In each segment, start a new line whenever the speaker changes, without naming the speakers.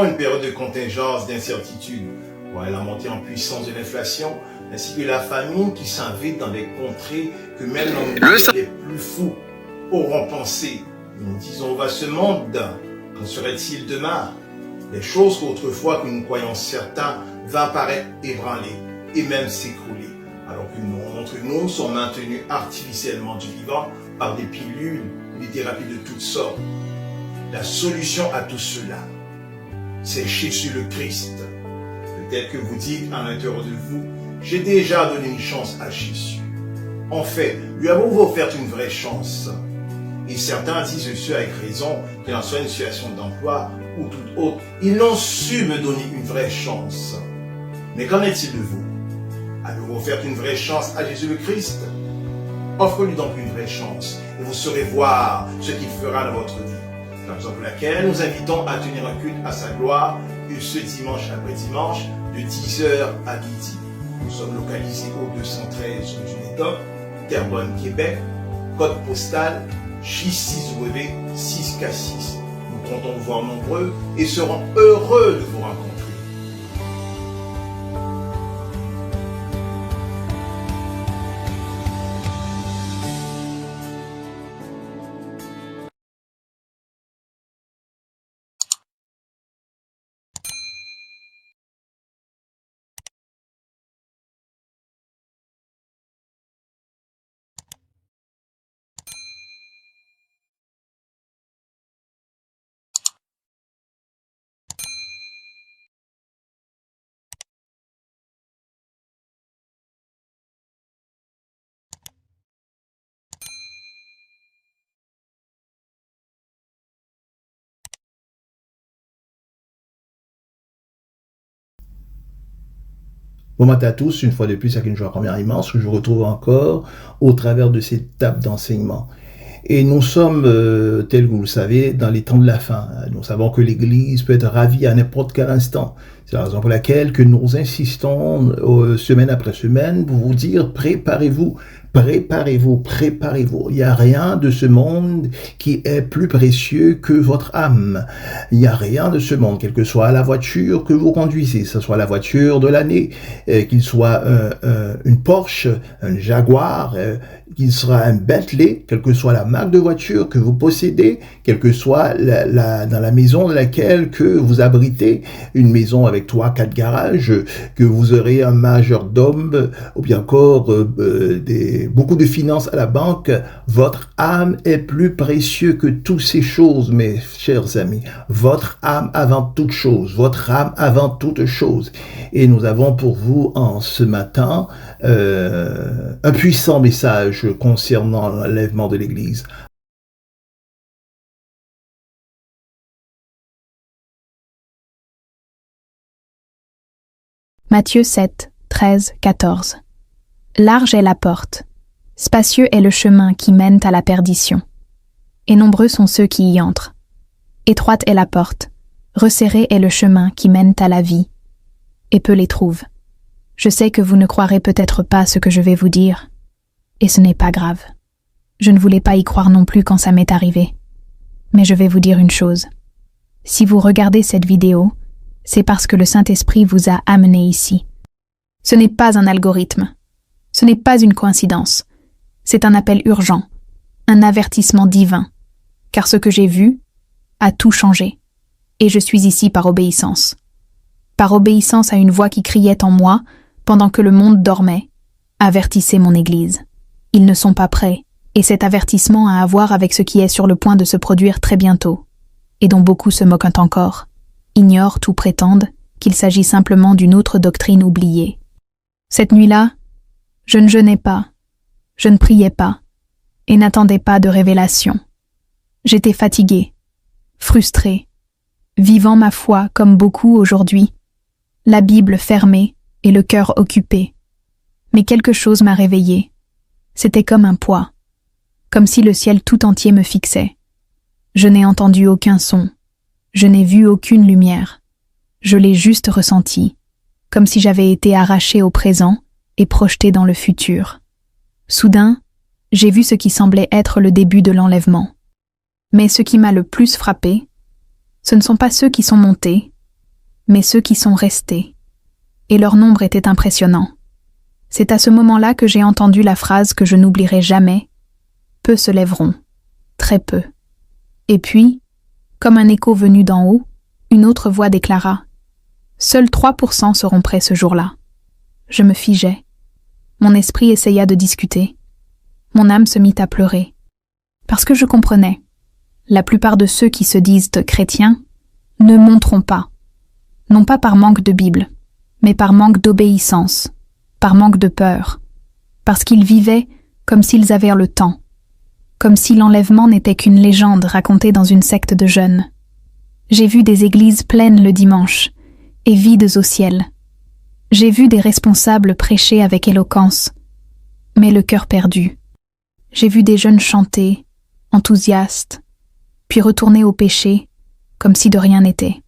vivons une période de contingence, d'incertitude. Ouais, la montée en puissance de l'inflation, ainsi que la famine qui s'invite dans des contrées que même les plus fous auront pensé. Nous disons, va ce monde, qu'en serait-il demain? Les choses qu'autrefois que nous croyons certains va paraître ébranlées et même s'écrouler, alors que nous, d'entre nous, sont maintenus artificiellement du vivant par des pilules, des thérapies de toutes sortes. La solution à tout cela, c'est Jésus le Christ. Peut-être que vous dites à l'intérieur de vous, j'ai déjà donné une chance à Jésus. En fait, lui avons-vous offert une vraie chance? Et certains disent ceux avec raison, qu'il en soit une situation d'emploi ou toute autre, ils n'ont su me donner une vraie chance. Mais qu'en est-il de vous? Avez-vous offert une vraie chance à Jésus le Christ? Offre-lui donc une vraie chance et vous saurez voir ce qu'il fera dans votre vie. C'est la raison pour laquelle nous invitons à tenir un culte à sa gloire ce dimanche après dimanche de 10h à midi. Nous sommes localisés au 213 rue du Médoc, Terrebonne, Québec, code postal J6W 6K6. Nous comptons vous voir nombreux et serons heureux de vous rencontrer.
Bon matin à tous, une fois de plus avec une joie première immense que je vous retrouve encore au travers de ces tables d'enseignement. Et nous sommes, tels que vous le savez, dans les temps de la fin. Nous savons que l'Église peut être ravie à n'importe quel instant. C'est la raison pour laquelle que nous insistons semaine après semaine pour vous dire préparez-vous. Préparez-vous, préparez-vous. Il n'y a rien de ce monde qui est plus précieux que votre âme. Il n'y a rien de ce monde, quelle que soit la voiture que vous conduisez, que ce soit la voiture de l'année, qu'il soit une Porsche, un Jaguar, qu'il soit un Bentley, quelle que soit la marque de voiture que vous possédez, quelle que soit dans la maison dans laquelle que vous abritez, une maison avec 3-4 garages, que vous aurez un majordome, ou bien encore beaucoup de finances à la banque, votre âme est plus précieuse que toutes ces choses, mes chers amis. Votre âme avant toute chose, votre âme avant toute chose. Et nous avons pour vous en ce matin un puissant message concernant l'enlèvement de l'Église.
Matthieu 7, 13, 14. Large est la porte, spacieux est le chemin qui mène à la perdition, et nombreux sont ceux qui y entrent. Étroite est la porte, resserré est le chemin qui mène à la vie, et peu les trouvent. Je sais que vous ne croirez peut-être pas ce que je vais vous dire, et ce n'est pas grave. Je ne voulais pas y croire non plus quand ça m'est arrivé. Mais je vais vous dire une chose. Si vous regardez cette vidéo, c'est parce que le Saint-Esprit vous a amené ici. Ce n'est pas un algorithme. Ce n'est pas une coïncidence. C'est un appel urgent, un avertissement divin, car ce que j'ai vu a tout changé, et je suis ici par obéissance. Par obéissance à une voix qui criait en moi, pendant que le monde dormait, avertissez mon Église. Ils ne sont pas prêts, et cet avertissement a à voir avec ce qui est sur le point de se produire très bientôt, et dont beaucoup se moquent encore, ignorent ou prétendent qu'il s'agit simplement d'une autre doctrine oubliée. Cette nuit-là, je ne jeûnais pas, je ne priais pas, et n'attendais pas de révélation. J'étais fatigué, frustré, vivant ma foi comme beaucoup aujourd'hui, la Bible fermée et le cœur occupé. Mais quelque chose m'a réveillé. C'était comme un poids, comme si le ciel tout entier me fixait. Je n'ai entendu aucun son, je n'ai vu aucune lumière. Je l'ai juste ressenti, comme si j'avais été arraché au présent et projeté dans le futur. Soudain, j'ai vu ce qui semblait être le début de l'enlèvement. Mais ce qui m'a le plus frappé, ce ne sont pas ceux qui sont montés, mais ceux qui sont restés. Et leur nombre était impressionnant. C'est à ce moment-là que j'ai entendu la phrase que je n'oublierai jamais. Peu se lèveront, très peu. Et puis, comme un écho venu d'en haut, une autre voix déclara « Seuls 3% seront prêts ce jour-là. » Je me figeai. Mon esprit essaya de discuter. Mon âme se mit à pleurer. Parce que je comprenais. La plupart de ceux qui se disent chrétiens ne monteront pas. Non pas par manque de Bible, mais par manque d'obéissance, par manque de peur. Parce qu'ils vivaient comme s'ils avaient le temps. Comme si l'enlèvement n'était qu'une légende racontée dans une secte de jeunes. J'ai vu des églises pleines le dimanche et vides au ciel. J'ai vu des responsables prêcher avec éloquence, mais le cœur perdu. J'ai vu des jeunes chanter, enthousiastes, puis retourner au péché, comme si de rien n'était.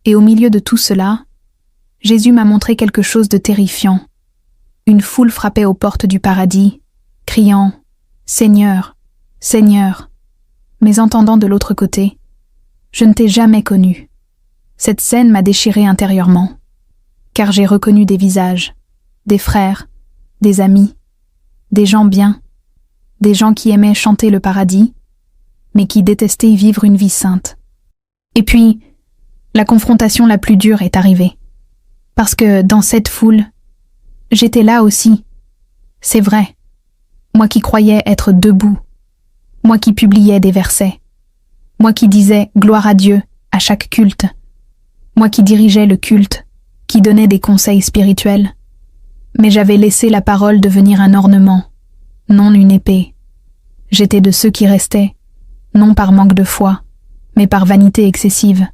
Et au milieu de tout cela, Jésus m'a montré quelque chose de terrifiant. Une foule frappait aux portes du paradis, criant « Seigneur, Seigneur !» Mais entendant de l'autre côté, « Je ne t'ai jamais connu. » Cette scène m'a déchiré intérieurement, car j'ai reconnu des visages, des frères, des amis, des gens bien, des gens qui aimaient chanter le paradis, mais qui détestaient vivre une vie sainte. Et puis, la confrontation la plus dure est arrivée, parce que dans cette foule, j'étais là aussi. C'est vrai, moi qui croyais être debout, moi qui publiais des versets, moi qui disais « gloire à Dieu » à chaque culte, moi qui dirigeais le culte, qui donnais des conseils spirituels, mais j'avais laissé la parole devenir un ornement, non une épée. J'étais de ceux qui restaient, non par manque de foi, mais par vanité excessive,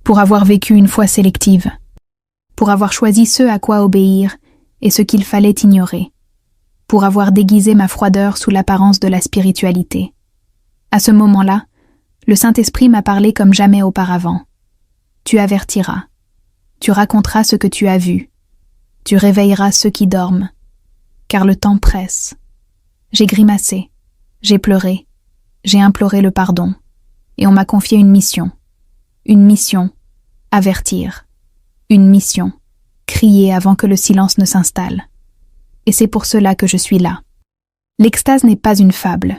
pour avoir vécu une foi sélective, pour avoir choisi ce à quoi obéir et ce qu'il fallait ignorer, pour avoir déguisé ma froideur sous l'apparence de la spiritualité. À ce moment-là, le Saint-Esprit m'a parlé comme jamais auparavant. Tu avertiras, tu raconteras ce que tu as vu, tu réveilleras ceux qui dorment, car le temps presse. J'ai grimacé, j'ai pleuré, j'ai imploré le pardon, et on m'a confié une mission, avertir, une mission, crier avant que le silence ne s'installe. Et c'est pour cela que je suis là. L'extase n'est pas une fable,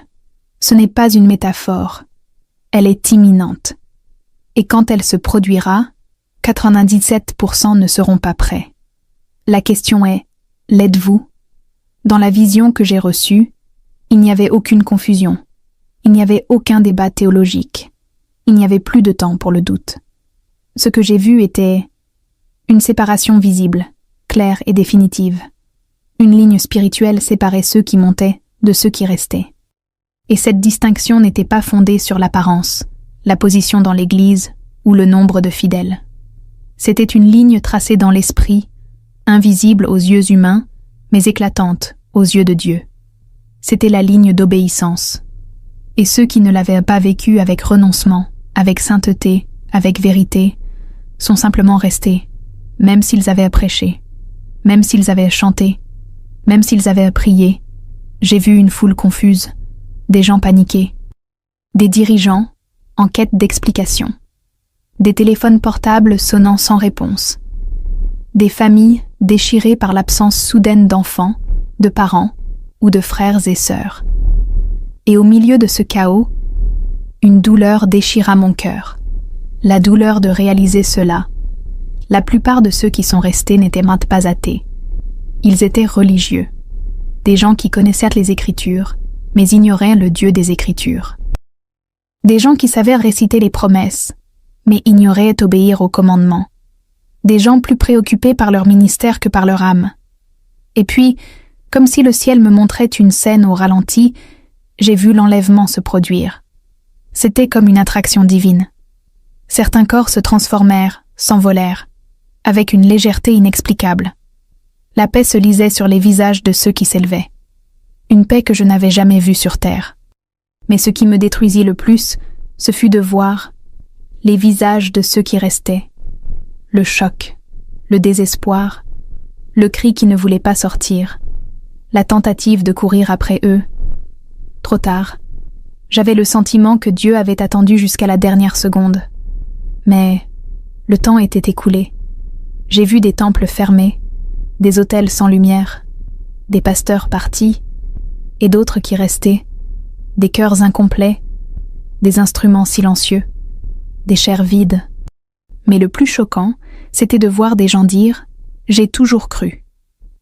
ce n'est pas une métaphore, elle est imminente. Et quand elle se produira, 97% ne seront pas prêts. La question est, l'êtes-vous? Dans la vision que j'ai reçue, il n'y avait aucune confusion, il n'y avait aucun débat théologique, il n'y avait plus de temps pour le doute. Ce que j'ai vu était une séparation visible, claire et définitive. Une ligne spirituelle séparait ceux qui montaient de ceux qui restaient. Et cette distinction n'était pas fondée sur l'apparence, la position dans l'Église ou le nombre de fidèles. C'était une ligne tracée dans l'esprit, invisible aux yeux humains, mais éclatante aux yeux de Dieu. C'était la ligne d'obéissance. Et ceux qui ne l'avaient pas vécue avec renoncement, avec sainteté, avec vérité, sont simplement restés, même s'ils avaient prêché, même s'ils avaient chanté, même s'ils avaient prié. J'ai vu une foule confuse, des gens paniqués, des dirigeants en quête d'explications, des téléphones portables sonnant sans réponse, des familles déchirées par l'absence soudaine d'enfants, de parents ou de frères et sœurs. Et au milieu de ce chaos, une douleur déchira mon cœur, la douleur de réaliser cela. La plupart de ceux qui sont restés n'étaient même pas athées. Ils étaient religieux, des gens qui connaissaient les Écritures, mais ignoraient le Dieu des Écritures. Des gens qui savaient réciter les promesses, mais ignoraient obéir aux commandements. Des gens plus préoccupés par leur ministère que par leur âme. Et puis, comme si le ciel me montrait une scène au ralenti, j'ai vu l'enlèvement se produire. C'était comme une attraction divine. Certains corps se transformèrent, s'envolèrent, avec une légèreté inexplicable. La paix se lisait sur les visages de ceux qui s'élevaient. Une paix que je n'avais jamais vue sur terre. Mais ce qui me détruisit le plus, ce fut de voir les visages de ceux qui restaient. Le choc, le désespoir, le cri qui ne voulait pas sortir, la tentative de courir après eux. Trop tard, j'avais le sentiment que Dieu avait attendu jusqu'à la dernière seconde. Mais le temps était écoulé. J'ai vu des temples fermés, des autels sans lumière, des pasteurs partis, et d'autres qui restaient, des cœurs incomplets, des instruments silencieux, des chairs vides. Mais le plus choquant, c'était de voir des gens dire « J'ai toujours cru »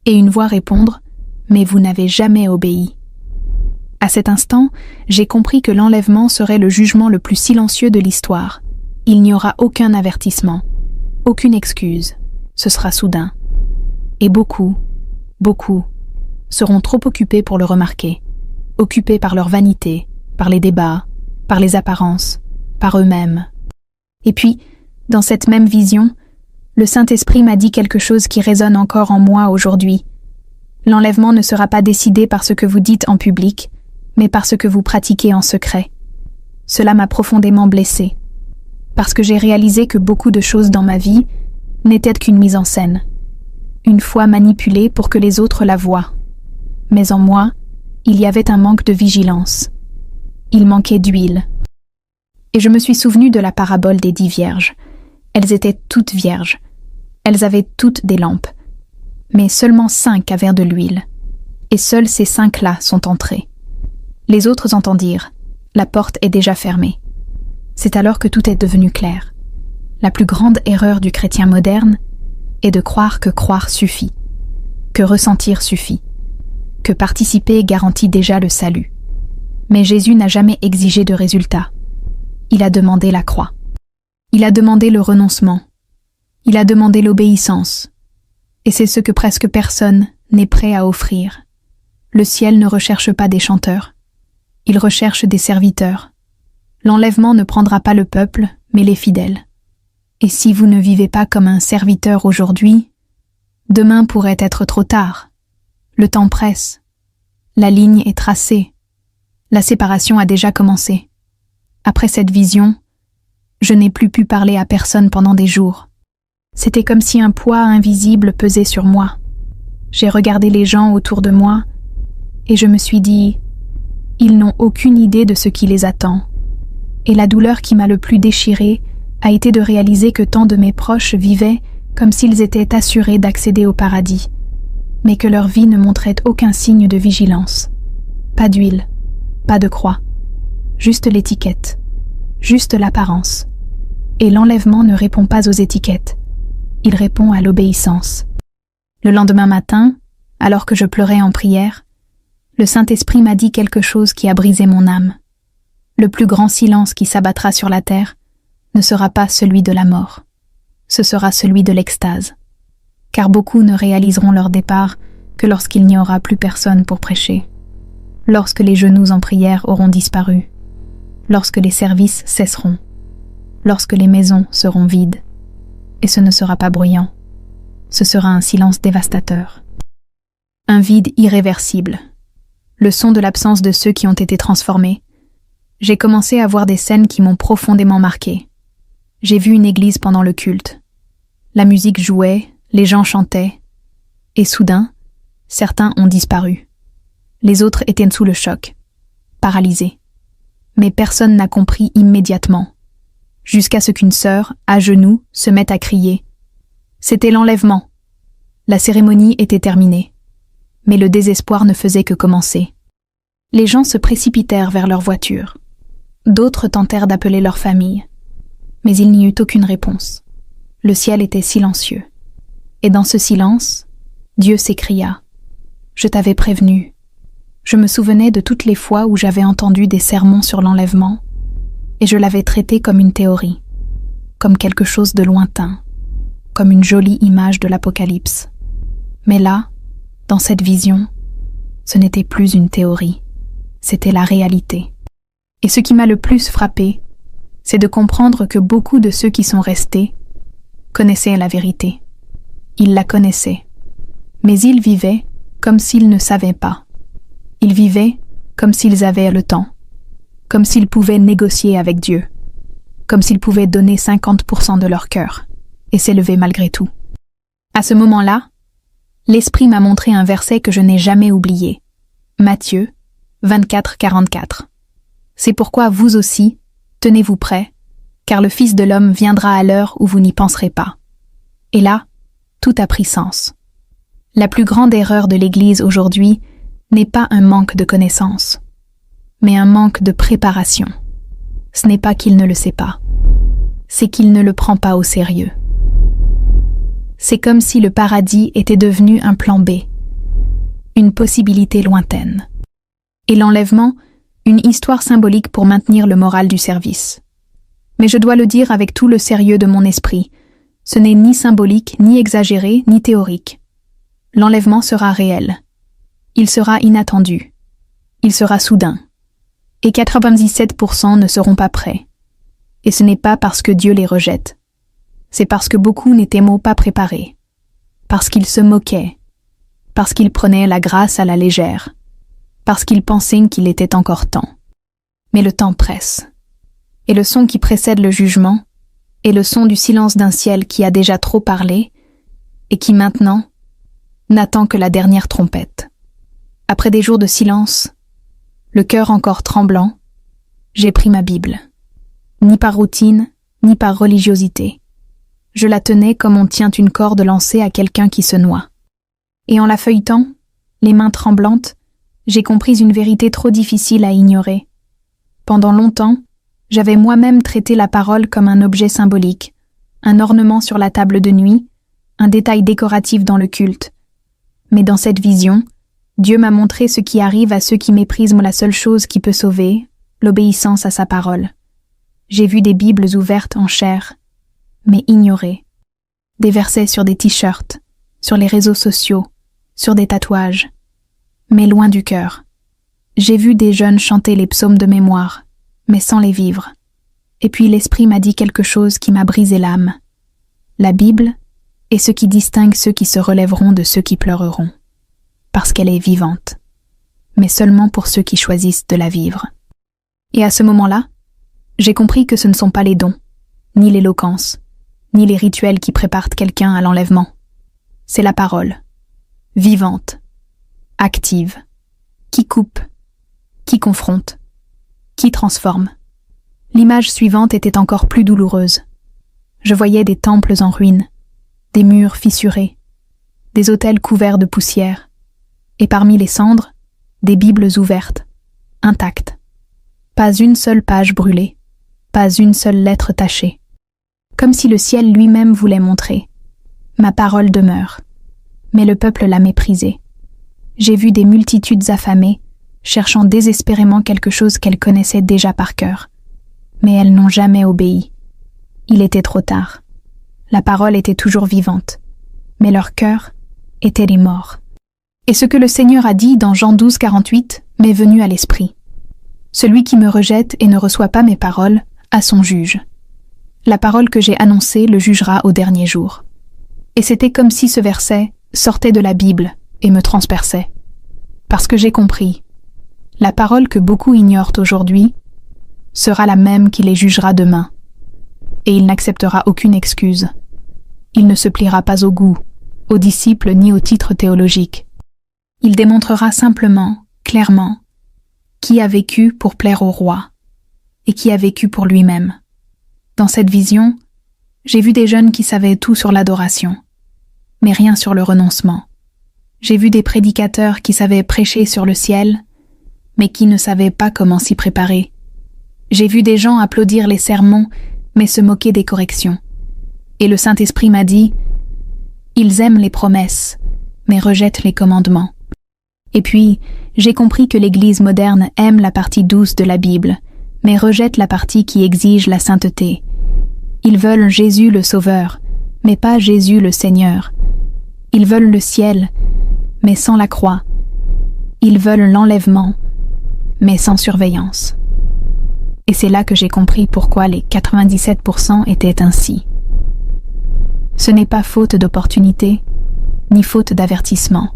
et une voix répondre « Mais vous n'avez jamais obéi ». À cet instant, j'ai compris que l'enlèvement serait le jugement le plus silencieux de l'histoire. Il n'y aura aucun avertissement, aucune excuse. Ce sera soudain. Et beaucoup seront trop occupés pour le remarquer, occupés par leur vanité, par les débats, par les apparences, par eux-mêmes. Et puis, dans cette même vision, le Saint-Esprit m'a dit quelque chose qui résonne encore en moi aujourd'hui. L'enlèvement ne sera pas décidé par ce que vous dites en public, mais par ce que vous pratiquez en secret. Cela m'a profondément blessée, parce que j'ai réalisé que beaucoup de choses dans ma vie n'étaient qu'une mise en scène, une foi manipulée pour que les autres la voient. Mais en moi, il y avait un manque de vigilance. Il manquait d'huile. Et je me suis souvenu de la parabole des 10 vierges. Elles étaient toutes vierges. Elles avaient toutes des lampes. Mais seulement 5 avaient de l'huile. Et seules ces 5-là sont entrées. Les autres entendirent. La porte est déjà fermée. C'est alors que tout est devenu clair. La plus grande erreur du chrétien moderne est de croire que croire suffit, que ressentir suffit, que participer garantit déjà le salut. Mais Jésus n'a jamais exigé de résultat. Il a demandé la croix. Il a demandé le renoncement. Il a demandé l'obéissance. Et c'est ce que presque personne n'est prêt à offrir. Le ciel ne recherche pas des chanteurs. Il recherche des serviteurs. L'enlèvement ne prendra pas le peuple, mais les fidèles. Et si vous ne vivez pas comme un serviteur aujourd'hui, demain pourrait être trop tard. Le temps presse. La ligne est tracée. La séparation a déjà commencé. Après cette vision, je n'ai plus pu parler à personne pendant des jours. C'était comme si un poids invisible pesait sur moi. J'ai regardé les gens autour de moi et je me suis dit « Ils n'ont aucune idée de ce qui les attend. » Et la douleur qui m'a le plus déchirée a été de réaliser que tant de mes proches vivaient comme s'ils étaient assurés d'accéder au paradis, mais que leur vie ne montrait aucun signe de vigilance. Pas d'huile, pas de croix, juste l'étiquette, juste l'apparence. Et l'enlèvement ne répond pas aux étiquettes, il répond à l'obéissance. Le lendemain matin, alors que je pleurais en prière, le Saint-Esprit m'a dit quelque chose qui a brisé mon âme. Le plus grand silence qui s'abattra sur la terre ne sera pas celui de la mort, ce sera celui de l'extase. Car beaucoup ne réaliseront leur départ que lorsqu'il n'y aura plus personne pour prêcher, lorsque les genoux en prière auront disparu, lorsque les services cesseront, lorsque les maisons seront vides. Et ce ne sera pas bruyant, ce sera un silence dévastateur. Un vide irréversible, le son de l'absence de ceux qui ont été transformés. J'ai commencé à voir des scènes qui m'ont profondément marqué. J'ai vu une église pendant le culte. La musique jouait, les gens chantaient, et soudain, certains ont disparu. Les autres étaient sous le choc, paralysés. Mais personne n'a compris immédiatement, jusqu'à ce qu'une sœur, à genoux, se mette à crier. C'était l'enlèvement. La cérémonie était terminée. Mais le désespoir ne faisait que commencer. Les gens se précipitèrent vers leur voiture. D'autres tentèrent d'appeler leur famille. Mais il n'y eut aucune réponse. Le ciel était silencieux. Et dans ce silence, Dieu s'écria. « Je t'avais prévenu. » Je me souvenais de toutes les fois où j'avais entendu des sermons sur l'enlèvement, et je l'avais traité comme une théorie, comme quelque chose de lointain, comme une jolie image de l'Apocalypse. Mais là, dans cette vision, ce n'était plus une théorie, c'était la réalité. Et ce qui m'a le plus frappé, c'est de comprendre que beaucoup de ceux qui sont restés connaissaient la vérité. Ils la connaissaient, mais ils vivaient comme s'ils ne savaient pas. Ils vivaient comme s'ils avaient le temps, comme s'ils pouvaient négocier avec Dieu, comme s'ils pouvaient donner 50% de leur cœur et s'élever malgré tout. À ce moment-là, l'Esprit m'a montré un verset que je n'ai jamais oublié. Matthieu 24, 44. C'est pourquoi vous aussi, tenez-vous prêts, car le Fils de l'homme viendra à l'heure où vous n'y penserez pas. » Et là, tout a pris sens. La plus grande erreur de l'Église aujourd'hui n'est pas un manque de connaissances, mais un manque de préparation. Ce n'est pas qu'il ne le sait pas, c'est qu'il ne le prend pas au sérieux. C'est comme si le paradis était devenu un plan B, une possibilité lointaine. Et l'enlèvement, une histoire symbolique pour maintenir le moral du service. Mais je dois le dire avec tout le sérieux de mon esprit, ce n'est ni symbolique, ni exagéré, ni théorique. L'enlèvement sera réel. Il sera inattendu. Il sera soudain. Et 97% ne seront pas prêts. Et ce n'est pas parce que Dieu les rejette. C'est parce que beaucoup n'étaient pas préparés. Parce qu'ils se moquaient. Parce qu'ils prenaient la grâce à la légère. Parce qu'ils pensaient qu'il était encore temps. Mais le temps presse. Et le son qui précède le jugement est le son du silence d'un ciel qui a déjà trop parlé et qui maintenant n'attend que la dernière trompette. Après des jours de silence, le cœur encore tremblant, j'ai pris ma Bible. Ni par routine, ni par religiosité. Je la tenais comme on tient une corde lancée à quelqu'un qui se noie. Et en la feuilletant, les mains tremblantes, j'ai compris une vérité trop difficile à ignorer. Pendant longtemps, j'avais moi-même traité la parole comme un objet symbolique, un ornement sur la table de nuit, un détail décoratif dans le culte. Mais dans cette vision, Dieu m'a montré ce qui arrive à ceux qui méprisent la seule chose qui peut sauver, l'obéissance à sa parole. J'ai vu des Bibles ouvertes en chair, mais ignorées. Des versets sur des t-shirts, sur les réseaux sociaux, sur des tatouages, mais loin du cœur. J'ai vu des jeunes chanter les psaumes de mémoire, mais sans les vivre. Et puis l'Esprit m'a dit quelque chose qui m'a brisé l'âme. La Bible est ce qui distingue ceux qui se relèveront de ceux qui pleureront, parce qu'elle est vivante, mais seulement pour ceux qui choisissent de la vivre. Et à ce moment-là, j'ai compris que ce ne sont pas les dons, ni l'éloquence, ni les rituels qui préparent quelqu'un à l'enlèvement. C'est la parole, vivante, active, qui coupe, qui confronte, qui transforme. L'image suivante était encore plus douloureuse. Je voyais des temples en ruine, des murs fissurés, des autels couverts de poussière, et parmi les cendres, des Bibles ouvertes, intactes. Pas une seule page brûlée, pas une seule lettre tachée. Comme si le ciel lui-même voulait montrer. Ma parole demeure. Mais le peuple l'a méprisée. J'ai vu des multitudes affamées, cherchant désespérément quelque chose qu'elles connaissaient déjà par cœur. Mais elles n'ont jamais obéi. Il était trop tard. La parole était toujours vivante. Mais leur cœur était les morts. Et ce que le Seigneur a dit dans Jean 12, 48 m'est venu à l'esprit. Celui qui me rejette et ne reçoit pas mes paroles a son juge. La parole que j'ai annoncée le jugera au dernier jour. Et c'était comme si ce verset sortait de la Bible et me transperçait. Parce que j'ai compris, la parole que beaucoup ignorent aujourd'hui sera la même qui les jugera demain. Et il n'acceptera aucune excuse. Il ne se pliera pas au goût, aux disciples ni aux titres théologiques. Il démontrera simplement, clairement, qui a vécu pour plaire au roi et qui a vécu pour lui-même. Dans cette vision, j'ai vu des jeunes qui savaient tout sur l'adoration, mais rien sur le renoncement. J'ai vu des prédicateurs qui savaient prêcher sur le ciel, mais qui ne savaient pas comment s'y préparer. J'ai vu des gens applaudir les sermons, mais se moquer des corrections. Et le Saint-Esprit m'a dit, « Ils aiment les promesses, mais rejettent les commandements. » Et puis, j'ai compris que l'Église moderne aime la partie douce de la Bible, mais rejette la partie qui exige la sainteté. Ils veulent Jésus le Sauveur, mais pas Jésus le Seigneur. Ils veulent le ciel, mais sans la croix. Ils veulent l'enlèvement, mais sans surveillance. Et c'est là que j'ai compris pourquoi les 97% étaient ainsi. Ce n'est pas faute d'opportunité, ni faute d'avertissement.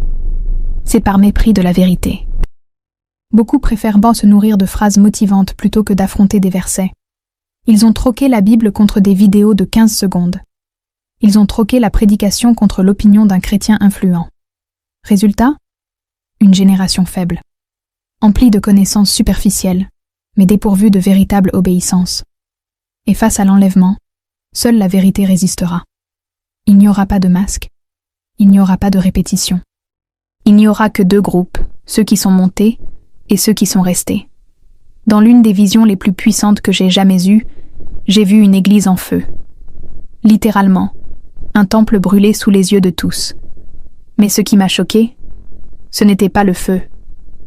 C'est par mépris de la vérité. Beaucoup préfèrent se nourrir de phrases motivantes plutôt que d'affronter des versets. Ils ont troqué la Bible contre des vidéos de 15 secondes. Ils ont troqué la prédication contre l'opinion d'un chrétien influent. Résultat ? Une génération faible, emplie de connaissances superficielles, mais dépourvue de véritable obéissance. Et face à l'enlèvement, seule la vérité résistera. Il n'y aura pas de masque, il n'y aura pas de répétition. Il n'y aura que deux groupes, ceux qui sont montés et ceux qui sont restés. Dans l'une des visions les plus puissantes que j'ai jamais eues, j'ai vu une église en feu. Littéralement, un temple brûlé sous les yeux de tous. Mais ce qui m'a choqué, ce n'était pas le feu,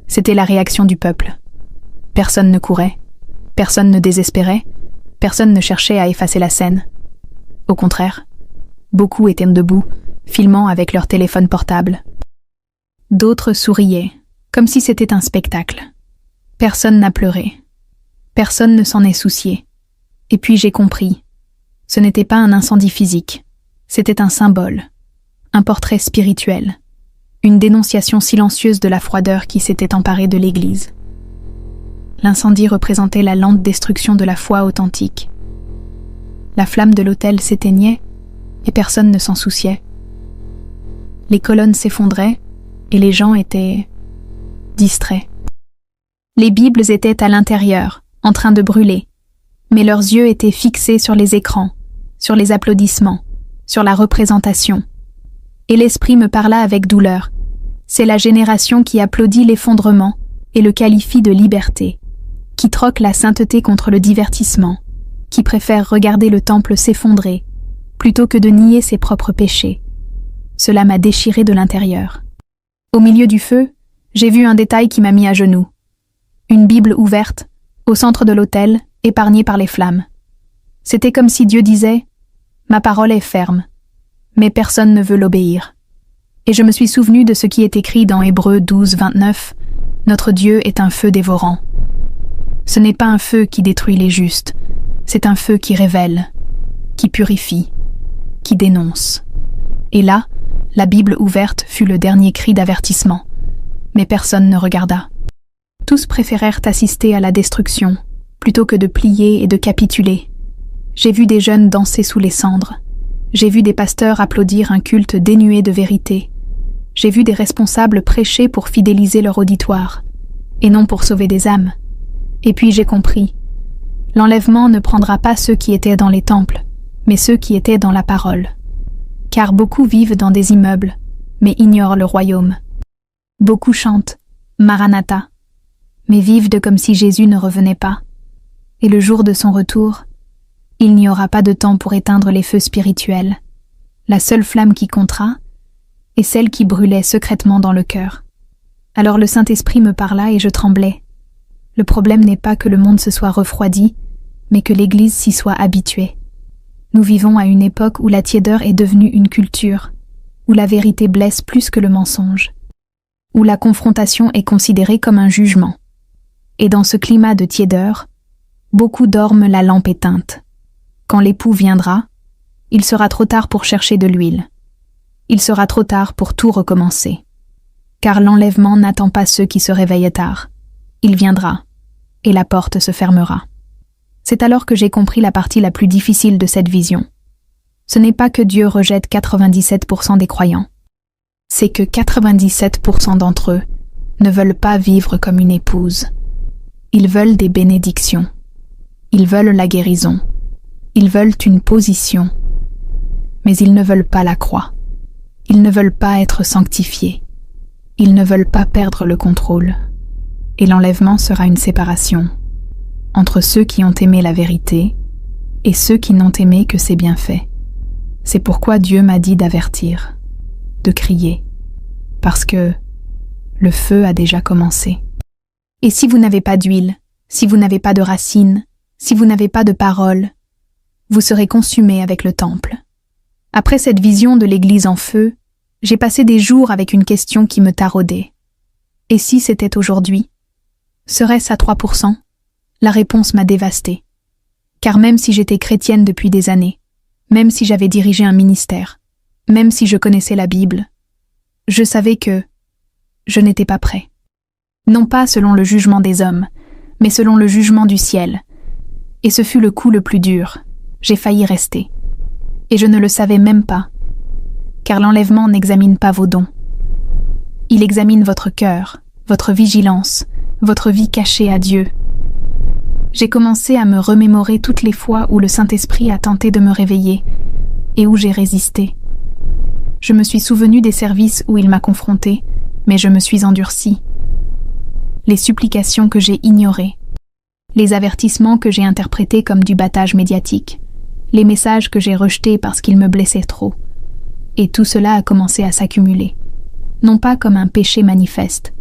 c'était la réaction du peuple. Personne ne courait, personne ne désespérait, personne ne cherchait à effacer la scène. Au contraire, beaucoup étaient debout, filmant avec leur téléphone portable. D'autres souriaient, comme si c'était un spectacle. Personne n'a pleuré. Personne ne s'en est soucié. Et puis j'ai compris. Ce n'était pas un incendie physique. C'était un symbole. Un portrait spirituel. Une dénonciation silencieuse de la froideur qui s'était emparée de l'Église. L'incendie représentait la lente destruction de la foi authentique. La flamme de l'autel s'éteignait et personne ne s'en souciait. Les colonnes s'effondraient et les gens étaient distraits. Les Bibles étaient à l'intérieur, en train de brûler, mais leurs yeux étaient fixés sur les écrans, sur les applaudissements, sur la représentation. Et l'esprit me parla avec douleur. C'est la génération qui applaudit l'effondrement et le qualifie de liberté, qui troque la sainteté contre le divertissement, qui préfère regarder le temple s'effondrer, plutôt que de nier ses propres péchés. Cela m'a déchiré de l'intérieur. Au milieu du feu, j'ai vu un détail qui m'a mis à genoux. Une Bible ouverte, au centre de l'autel, épargnée par les flammes. C'était comme si Dieu disait « Ma parole est ferme, mais personne ne veut l'obéir. » Et je me suis souvenu de ce qui est écrit dans Hébreux 12, 29 « Notre Dieu est un feu dévorant. » Ce n'est pas un feu qui détruit les justes, c'est un feu qui révèle, qui purifie, qui dénonce. Et là, la Bible ouverte fut le dernier cri d'avertissement, mais personne ne regarda. Tous préférèrent assister à la destruction, plutôt que de plier et de capituler. J'ai vu des jeunes danser sous les cendres. J'ai vu des pasteurs applaudir un culte dénué de vérité. J'ai vu des responsables prêcher pour fidéliser leur auditoire, et non pour sauver des âmes. Et puis j'ai compris. L'enlèvement ne prendra pas ceux qui étaient dans les temples, mais ceux qui étaient dans la parole. Car beaucoup vivent dans des immeubles, mais ignorent le royaume. Beaucoup chantent « Maranatha », mais vivent de comme si Jésus ne revenait pas. Et le jour de son retour, il n'y aura pas de temps pour éteindre les feux spirituels. La seule flamme qui comptera est celle qui brûlait secrètement dans le cœur. Alors le Saint-Esprit me parla et je tremblais. Le problème n'est pas que le monde se soit refroidi, mais que l'Église s'y soit habituée. Nous vivons à une époque où la tiédeur est devenue une culture, où la vérité blesse plus que le mensonge, où la confrontation est considérée comme un jugement. Et dans ce climat de tiédeur, beaucoup dorment la lampe éteinte. Quand l'époux viendra, il sera trop tard pour chercher de l'huile. Il sera trop tard pour tout recommencer. Car l'enlèvement n'attend pas ceux qui se réveillent tard. Il viendra, et la porte se fermera. C'est alors que j'ai compris la partie la plus difficile de cette vision. Ce n'est pas que Dieu rejette 97% des croyants. C'est que 97% d'entre eux ne veulent pas vivre comme une épouse. Ils veulent des bénédictions. Ils veulent la guérison. Ils veulent une position. Mais ils ne veulent pas la croix. Ils ne veulent pas être sanctifiés. Ils ne veulent pas perdre le contrôle. Et l'enlèvement sera une séparation entre ceux qui ont aimé la vérité et ceux qui n'ont aimé que ses bienfaits. C'est pourquoi Dieu m'a dit d'avertir, de crier, parce que le feu a déjà commencé. Et si vous n'avez pas d'huile, si vous n'avez pas de racines, si vous n'avez pas de parole, vous serez consumés avec le temple. Après cette vision de l'Église en feu, j'ai passé des jours avec une question qui me taraudait. Et si c'était aujourd'hui? Serait-ce à 3%? La réponse m'a dévastée. Car même si j'étais chrétienne depuis des années, même si j'avais dirigé un ministère, même si je connaissais la Bible, je savais que je n'étais pas prêt. Non pas selon le jugement des hommes, mais selon le jugement du ciel. Et ce fut le coup le plus dur. J'ai failli rester. Et je ne le savais même pas. Car l'enlèvement n'examine pas vos dons. Il examine votre cœur, votre vigilance, votre vie cachée à Dieu. J'ai commencé à me remémorer toutes les fois où le Saint-Esprit a tenté de me réveiller et où j'ai résisté. Je me suis souvenu des services où il m'a confronté, mais je me suis endurci. Les supplications que j'ai ignorées, les avertissements que j'ai interprétés comme du battage médiatique, les messages que j'ai rejetés parce qu'ils me blessaient trop. Et tout cela a commencé à s'accumuler, non pas comme un péché manifeste,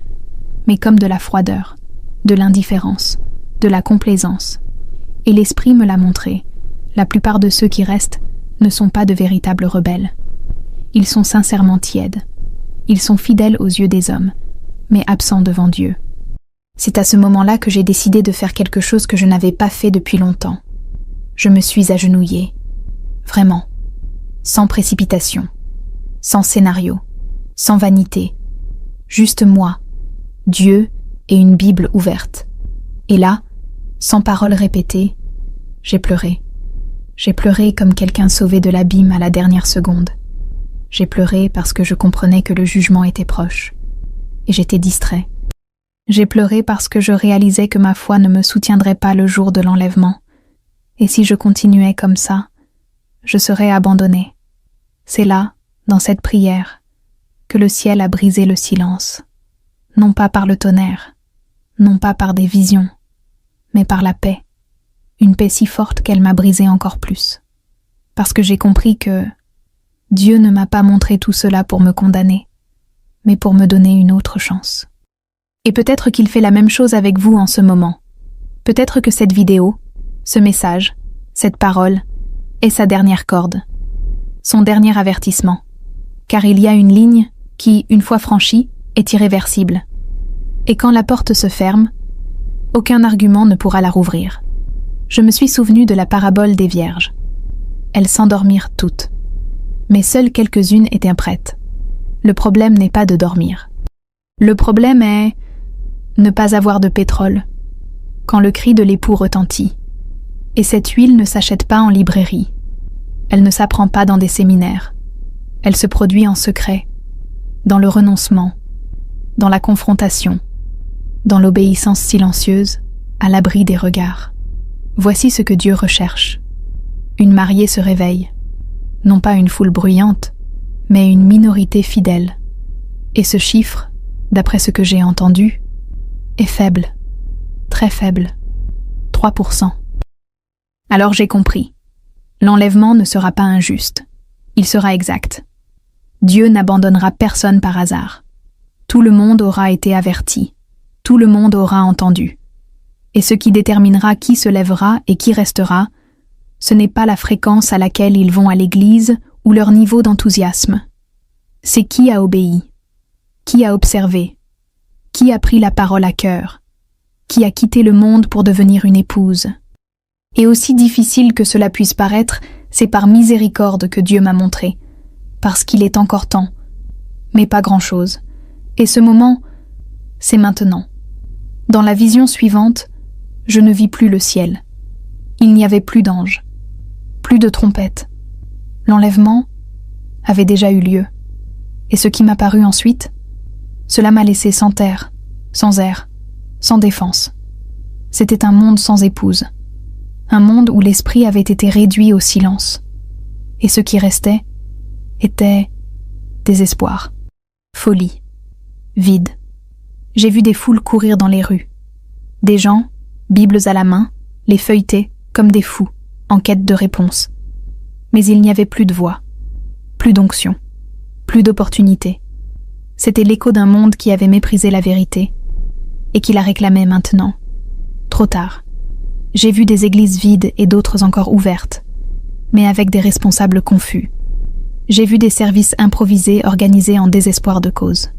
mais comme de la froideur, de l'indifférence, de la complaisance. Et l'Esprit me l'a montré, la plupart de ceux qui restent ne sont pas de véritables rebelles. Ils sont sincèrement tièdes. Ils sont fidèles aux yeux des hommes, mais absents devant Dieu. C'est à ce moment-là que j'ai décidé de faire quelque chose que je n'avais pas fait depuis longtemps. Je me suis agenouillée. Vraiment. Sans précipitation. Sans scénario. Sans vanité. Juste moi, Dieu et une Bible ouverte. Et là, sans paroles répétées, j'ai pleuré. J'ai pleuré comme quelqu'un sauvé de l'abîme à la dernière seconde. J'ai pleuré parce que je comprenais que le jugement était proche. Et j'étais distrait. J'ai pleuré parce que je réalisais que ma foi ne me soutiendrait pas le jour de l'enlèvement. Et si je continuais comme ça, je serais abandonné. C'est là, dans cette prière, que le ciel a brisé le silence. Non pas par le tonnerre, non pas par des visions, mais par la paix. Une paix si forte qu'elle m'a brisé encore plus. Parce que j'ai compris que Dieu ne m'a pas montré tout cela pour me condamner, mais pour me donner une autre chance. Et peut-être qu'il fait la même chose avec vous en ce moment. Peut-être que cette vidéo, ce message, cette parole, est sa dernière corde, son dernier avertissement. Car il y a une ligne qui, une fois franchie, est irréversible. Et quand la porte se ferme, aucun argument ne pourra la rouvrir. Je me suis souvenu de la parabole des vierges. Elles s'endormirent toutes. Mais seules quelques-unes étaient prêtes. Le problème n'est pas de dormir. Le problème est ne pas avoir de pétrole, quand le cri de l'époux retentit. Et cette huile ne s'achète pas en librairie. Elle ne s'apprend pas dans des séminaires. Elle se produit en secret, dans le renoncement, dans la confrontation, dans l'obéissance silencieuse, à l'abri des regards. Voici ce que Dieu recherche. Une mariée se réveille, non pas une foule bruyante, mais une minorité fidèle. Et ce chiffre, d'après ce que j'ai entendu, est faible, très faible, 3%. Alors j'ai compris. L'enlèvement ne sera pas injuste. Il sera exact. Dieu n'abandonnera personne par hasard. Tout le monde aura été averti. Tout le monde aura entendu. Et ce qui déterminera qui se lèvera et qui restera, ce n'est pas la fréquence à laquelle ils vont à l'église ou leur niveau d'enthousiasme. C'est qui a obéi, qui a observé, qui a pris la parole à cœur, qui a quitté le monde pour devenir une épouse. Et aussi difficile que cela puisse paraître, c'est par miséricorde que Dieu m'a montré, parce qu'il est encore temps, mais pas grand-chose. Et ce moment, c'est maintenant. Dans la vision suivante, je ne vis plus le ciel. Il n'y avait plus d'anges, plus de trompettes. L'enlèvement avait déjà eu lieu. Et ce qui m'apparut ensuite, cela m'a laissé sans terre, sans air, sans défense. C'était un monde sans épouse. Un monde où l'esprit avait été réduit au silence. Et ce qui restait était désespoir, folie, vide. J'ai vu des foules courir dans les rues. Des gens, bibles à la main, les feuilletaient comme des fous, en quête de réponse. Mais il n'y avait plus de voix, plus d'onction, plus d'opportunité. C'était l'écho d'un monde qui avait méprisé la vérité et qui la réclamait maintenant. Trop tard. J'ai vu des églises vides et d'autres encore ouvertes, mais avec des responsables confus. J'ai vu des services improvisés organisés en désespoir de cause.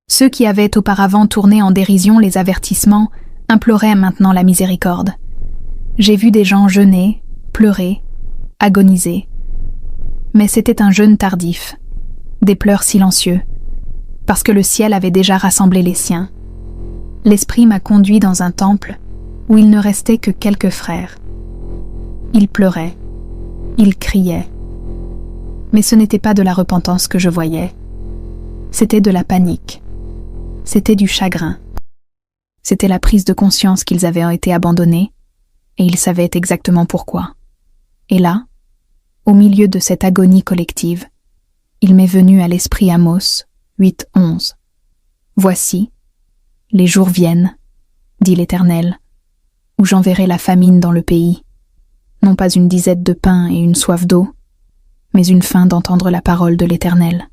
Ceux qui avaient auparavant tourné en dérision les avertissements imploraient maintenant la miséricorde. J'ai vu des gens jeûner, pleurer, agoniser. Mais c'était un jeûne tardif, des pleurs silencieux, parce que le ciel avait déjà rassemblé les siens. L'Esprit m'a conduit dans un temple où il ne restait que quelques frères. Ils pleuraient, ils criaient. Mais ce n'était pas de la repentance que je voyais, c'était de la panique, c'était du chagrin. C'était la prise de conscience qu'ils avaient été abandonnés, et ils savaient exactement pourquoi. Et là, au milieu de cette agonie collective, il m'est venu à l'esprit Amos 8:11. Voici, les jours viennent, dit l'Éternel, où j'enverrai la famine dans le pays, non pas une disette de pain et une soif d'eau, mais une faim d'entendre la parole de l'Éternel.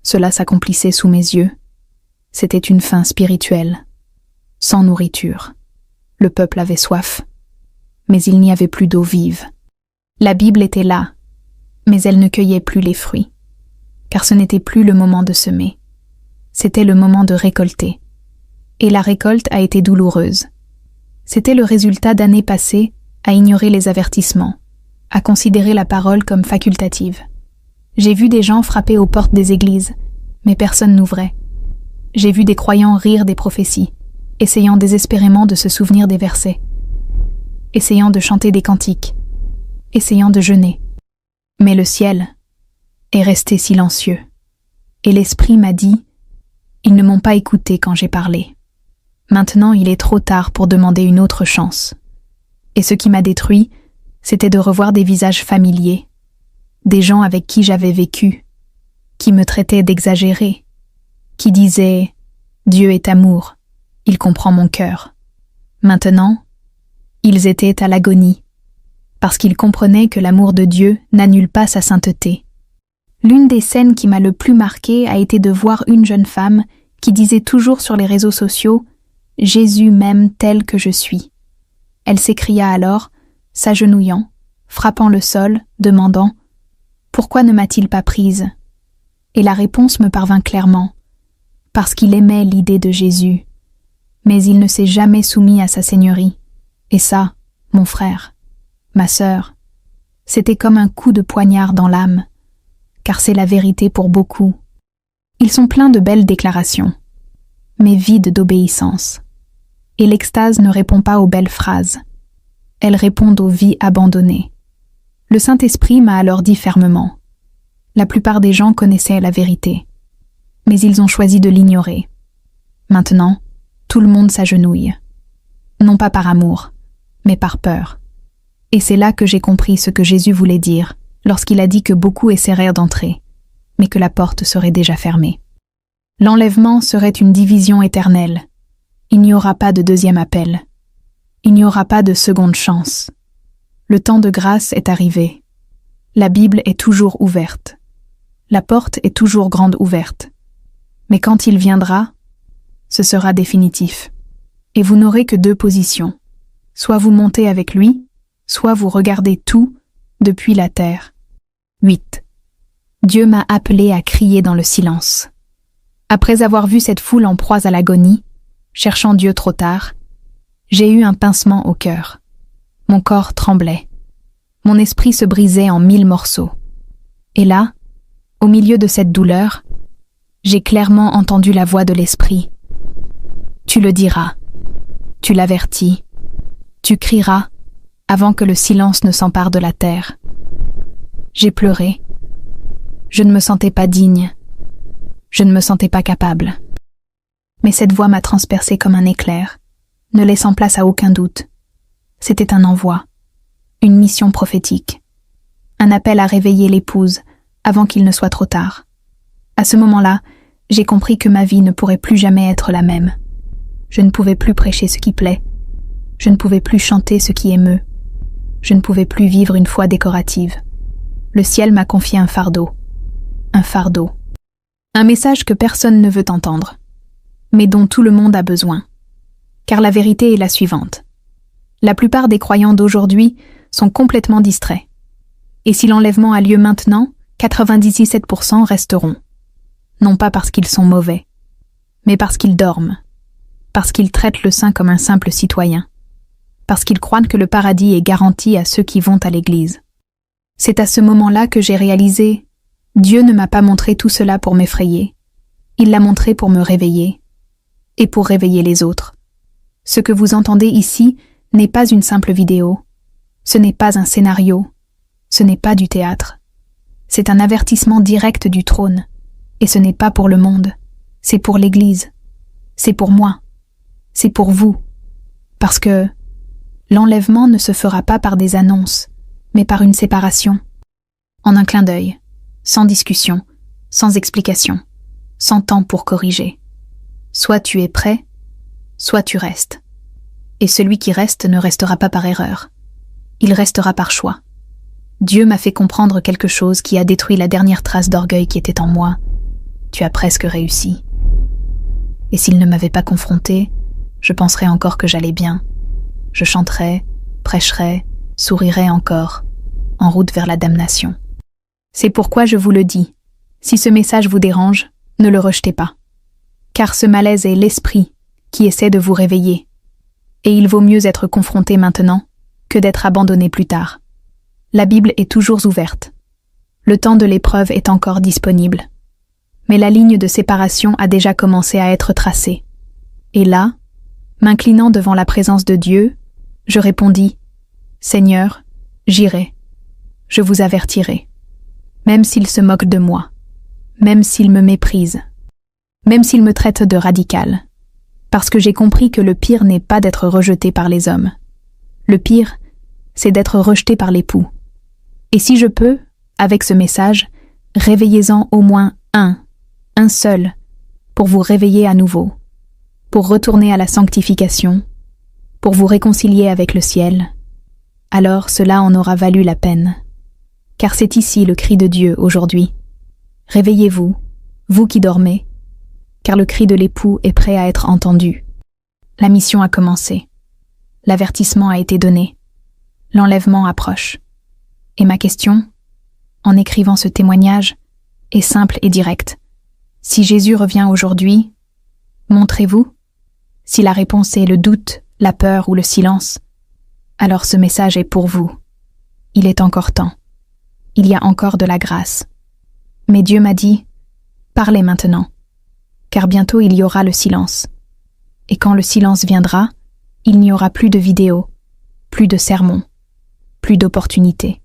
Cela s'accomplissait sous mes yeux. C'était une faim spirituelle, sans nourriture. Le peuple avait soif, mais il n'y avait plus d'eau vive. La Bible était là, mais elle ne cueillait plus les fruits, car ce n'était plus le moment de semer. C'était le moment de récolter. Et la récolte a été douloureuse. C'était le résultat d'années passées à ignorer les avertissements, à considérer la parole comme facultative. J'ai vu des gens frapper aux portes des églises, mais personne n'ouvrait. J'ai vu des croyants rire des prophéties, essayant désespérément de se souvenir des versets, essayant de chanter des cantiques, essayant de jeûner. Mais le ciel est resté silencieux, et l'Esprit m'a dit « Ils ne m'ont pas écouté quand j'ai parlé. Maintenant, il est trop tard pour demander une autre chance. » Et ce qui m'a détruit, c'était de revoir des visages familiers, des gens avec qui j'avais vécu, qui me traitaient d'exagéré, qui disaient « Dieu est amour, il comprend mon cœur. » Maintenant, ils étaient à l'agonie, parce qu'ils comprenaient que l'amour de Dieu n'annule pas sa sainteté. L'une des scènes qui m'a le plus marquée a été de voir une jeune femme qui disait toujours sur les réseaux sociaux « Jésus m'aime tel que je suis ». Elle s'écria alors, s'agenouillant, frappant le sol, demandant « Pourquoi ne m'a-t-il pas prise ?» Et la réponse me parvint clairement « Parce qu'il aimait l'idée de Jésus, mais il ne s'est jamais soumis à sa seigneurie. Et ça, mon frère, ma sœur, c'était comme un coup de poignard dans l'âme, car c'est la vérité pour beaucoup. Ils sont pleins de belles déclarations, mais vides d'obéissance. Et l'extase ne répond pas aux belles phrases. Elle répond aux vies abandonnées. Le Saint-Esprit m'a alors dit fermement. La plupart des gens connaissaient la vérité, mais ils ont choisi de l'ignorer. Maintenant, tout le monde s'agenouille. Non pas par amour, mais par peur. Et c'est là que j'ai compris ce que Jésus voulait dire lorsqu'il a dit que beaucoup essaièrent d'entrer, mais que la porte serait déjà fermée. L'enlèvement serait une division éternelle. Il n'y aura pas de deuxième appel. Il n'y aura pas de seconde chance. Le temps de grâce est arrivé. La Bible est toujours ouverte. La porte est toujours grande ouverte. Mais quand il viendra, ce sera définitif. Et vous n'aurez que deux positions. Soit vous montez avec lui, soit vous regardez tout depuis la terre. 8. Dieu m'a appelé à crier dans le silence. Après avoir vu cette foule en proie à l'agonie, cherchant Dieu trop tard, j'ai eu un pincement au cœur. Mon corps tremblait. Mon esprit se brisait en 1000 morceaux. Et là, au milieu de cette douleur, j'ai clairement entendu la voix de l'esprit. Tu le diras, tu l'avertis, tu crieras avant que le silence ne s'empare de la terre. J'ai pleuré. Je ne me sentais pas digne. Je ne me sentais pas capable. Mais cette voix m'a transpercé comme un éclair, ne laissant place à aucun doute. C'était un envoi, une mission prophétique, un appel à réveiller l'épouse avant qu'il ne soit trop tard. À ce moment-là, j'ai compris que ma vie ne pourrait plus jamais être la même. Je ne pouvais plus prêcher ce qui plaît. Je ne pouvais plus chanter ce qui émeut. Je ne pouvais plus vivre une foi décorative. Le ciel m'a confié un fardeau. Un fardeau. Un message que personne ne veut entendre, mais dont tout le monde a besoin. Car la vérité est la suivante. La plupart des croyants d'aujourd'hui sont complètement distraits. Et si l'enlèvement a lieu maintenant, 97% resteront. Non pas parce qu'ils sont mauvais, mais parce qu'ils dorment. Parce qu'ils traitent le saint comme un simple citoyen. Parce qu'ils croient que le paradis est garanti à ceux qui vont à l'église. C'est à ce moment-là que j'ai réalisé, Dieu ne m'a pas montré tout cela pour m'effrayer. Il l'a montré pour me réveiller. Et pour réveiller les autres. Ce que vous entendez ici n'est pas une simple vidéo. Ce n'est pas un scénario. Ce n'est pas du théâtre. C'est un avertissement direct du trône. Et ce n'est pas pour le monde. C'est pour l'Église. C'est pour moi. C'est pour vous. Parce que l'enlèvement ne se fera pas par des annonces, mais par une séparation. En un clin d'œil, sans discussion, sans explication, sans temps pour corriger. Soit tu es prêt, soit tu restes. Et celui qui reste ne restera pas par erreur. Il restera par choix. Dieu m'a fait comprendre quelque chose qui a détruit la dernière trace d'orgueil qui était en moi. Tu as presque réussi. Et s'il ne m'avait pas confronté, je penserais encore que j'allais bien. Je chanterais, prêcherais, sourirais encore, en route vers la damnation. C'est pourquoi je vous le dis, si ce message vous dérange, ne le rejetez pas. Car ce malaise est l'esprit qui essaie de vous réveiller. Et il vaut mieux être confronté maintenant que d'être abandonné plus tard. La Bible est toujours ouverte. Le temps de l'épreuve est encore disponible. Mais la ligne de séparation a déjà commencé à être tracée. Et là, m'inclinant devant la présence de Dieu, je répondis, « Seigneur, j'irai. Je vous avertirai. Même s'il se moque de moi, même s'il me méprise, même s'il me traite de radical, parce que j'ai compris que le pire n'est pas d'être rejeté par les hommes. Le pire, c'est d'être rejeté par l'époux. Et si je peux, avec ce message, réveillez-en au moins un seul, pour vous réveiller à nouveau, pour retourner à la sanctification, pour vous réconcilier avec le ciel, alors cela en aura valu la peine. Car c'est ici le cri de Dieu aujourd'hui. Réveillez-vous, vous qui dormez, car le cri de l'époux est prêt à être entendu. La mission a commencé. L'avertissement a été donné. L'enlèvement approche. Et ma question, en écrivant ce témoignage, est simple et directe. Si Jésus revient aujourd'hui, montrez-vous? Si la réponse est le doute, la peur ou le silence, alors ce message est pour vous. Il est encore temps. Il y a encore de la grâce. Mais Dieu m'a dit, parlez maintenant, car bientôt il y aura le silence. Et quand le silence viendra, il n'y aura plus de vidéos, plus de sermons, plus d'opportunités.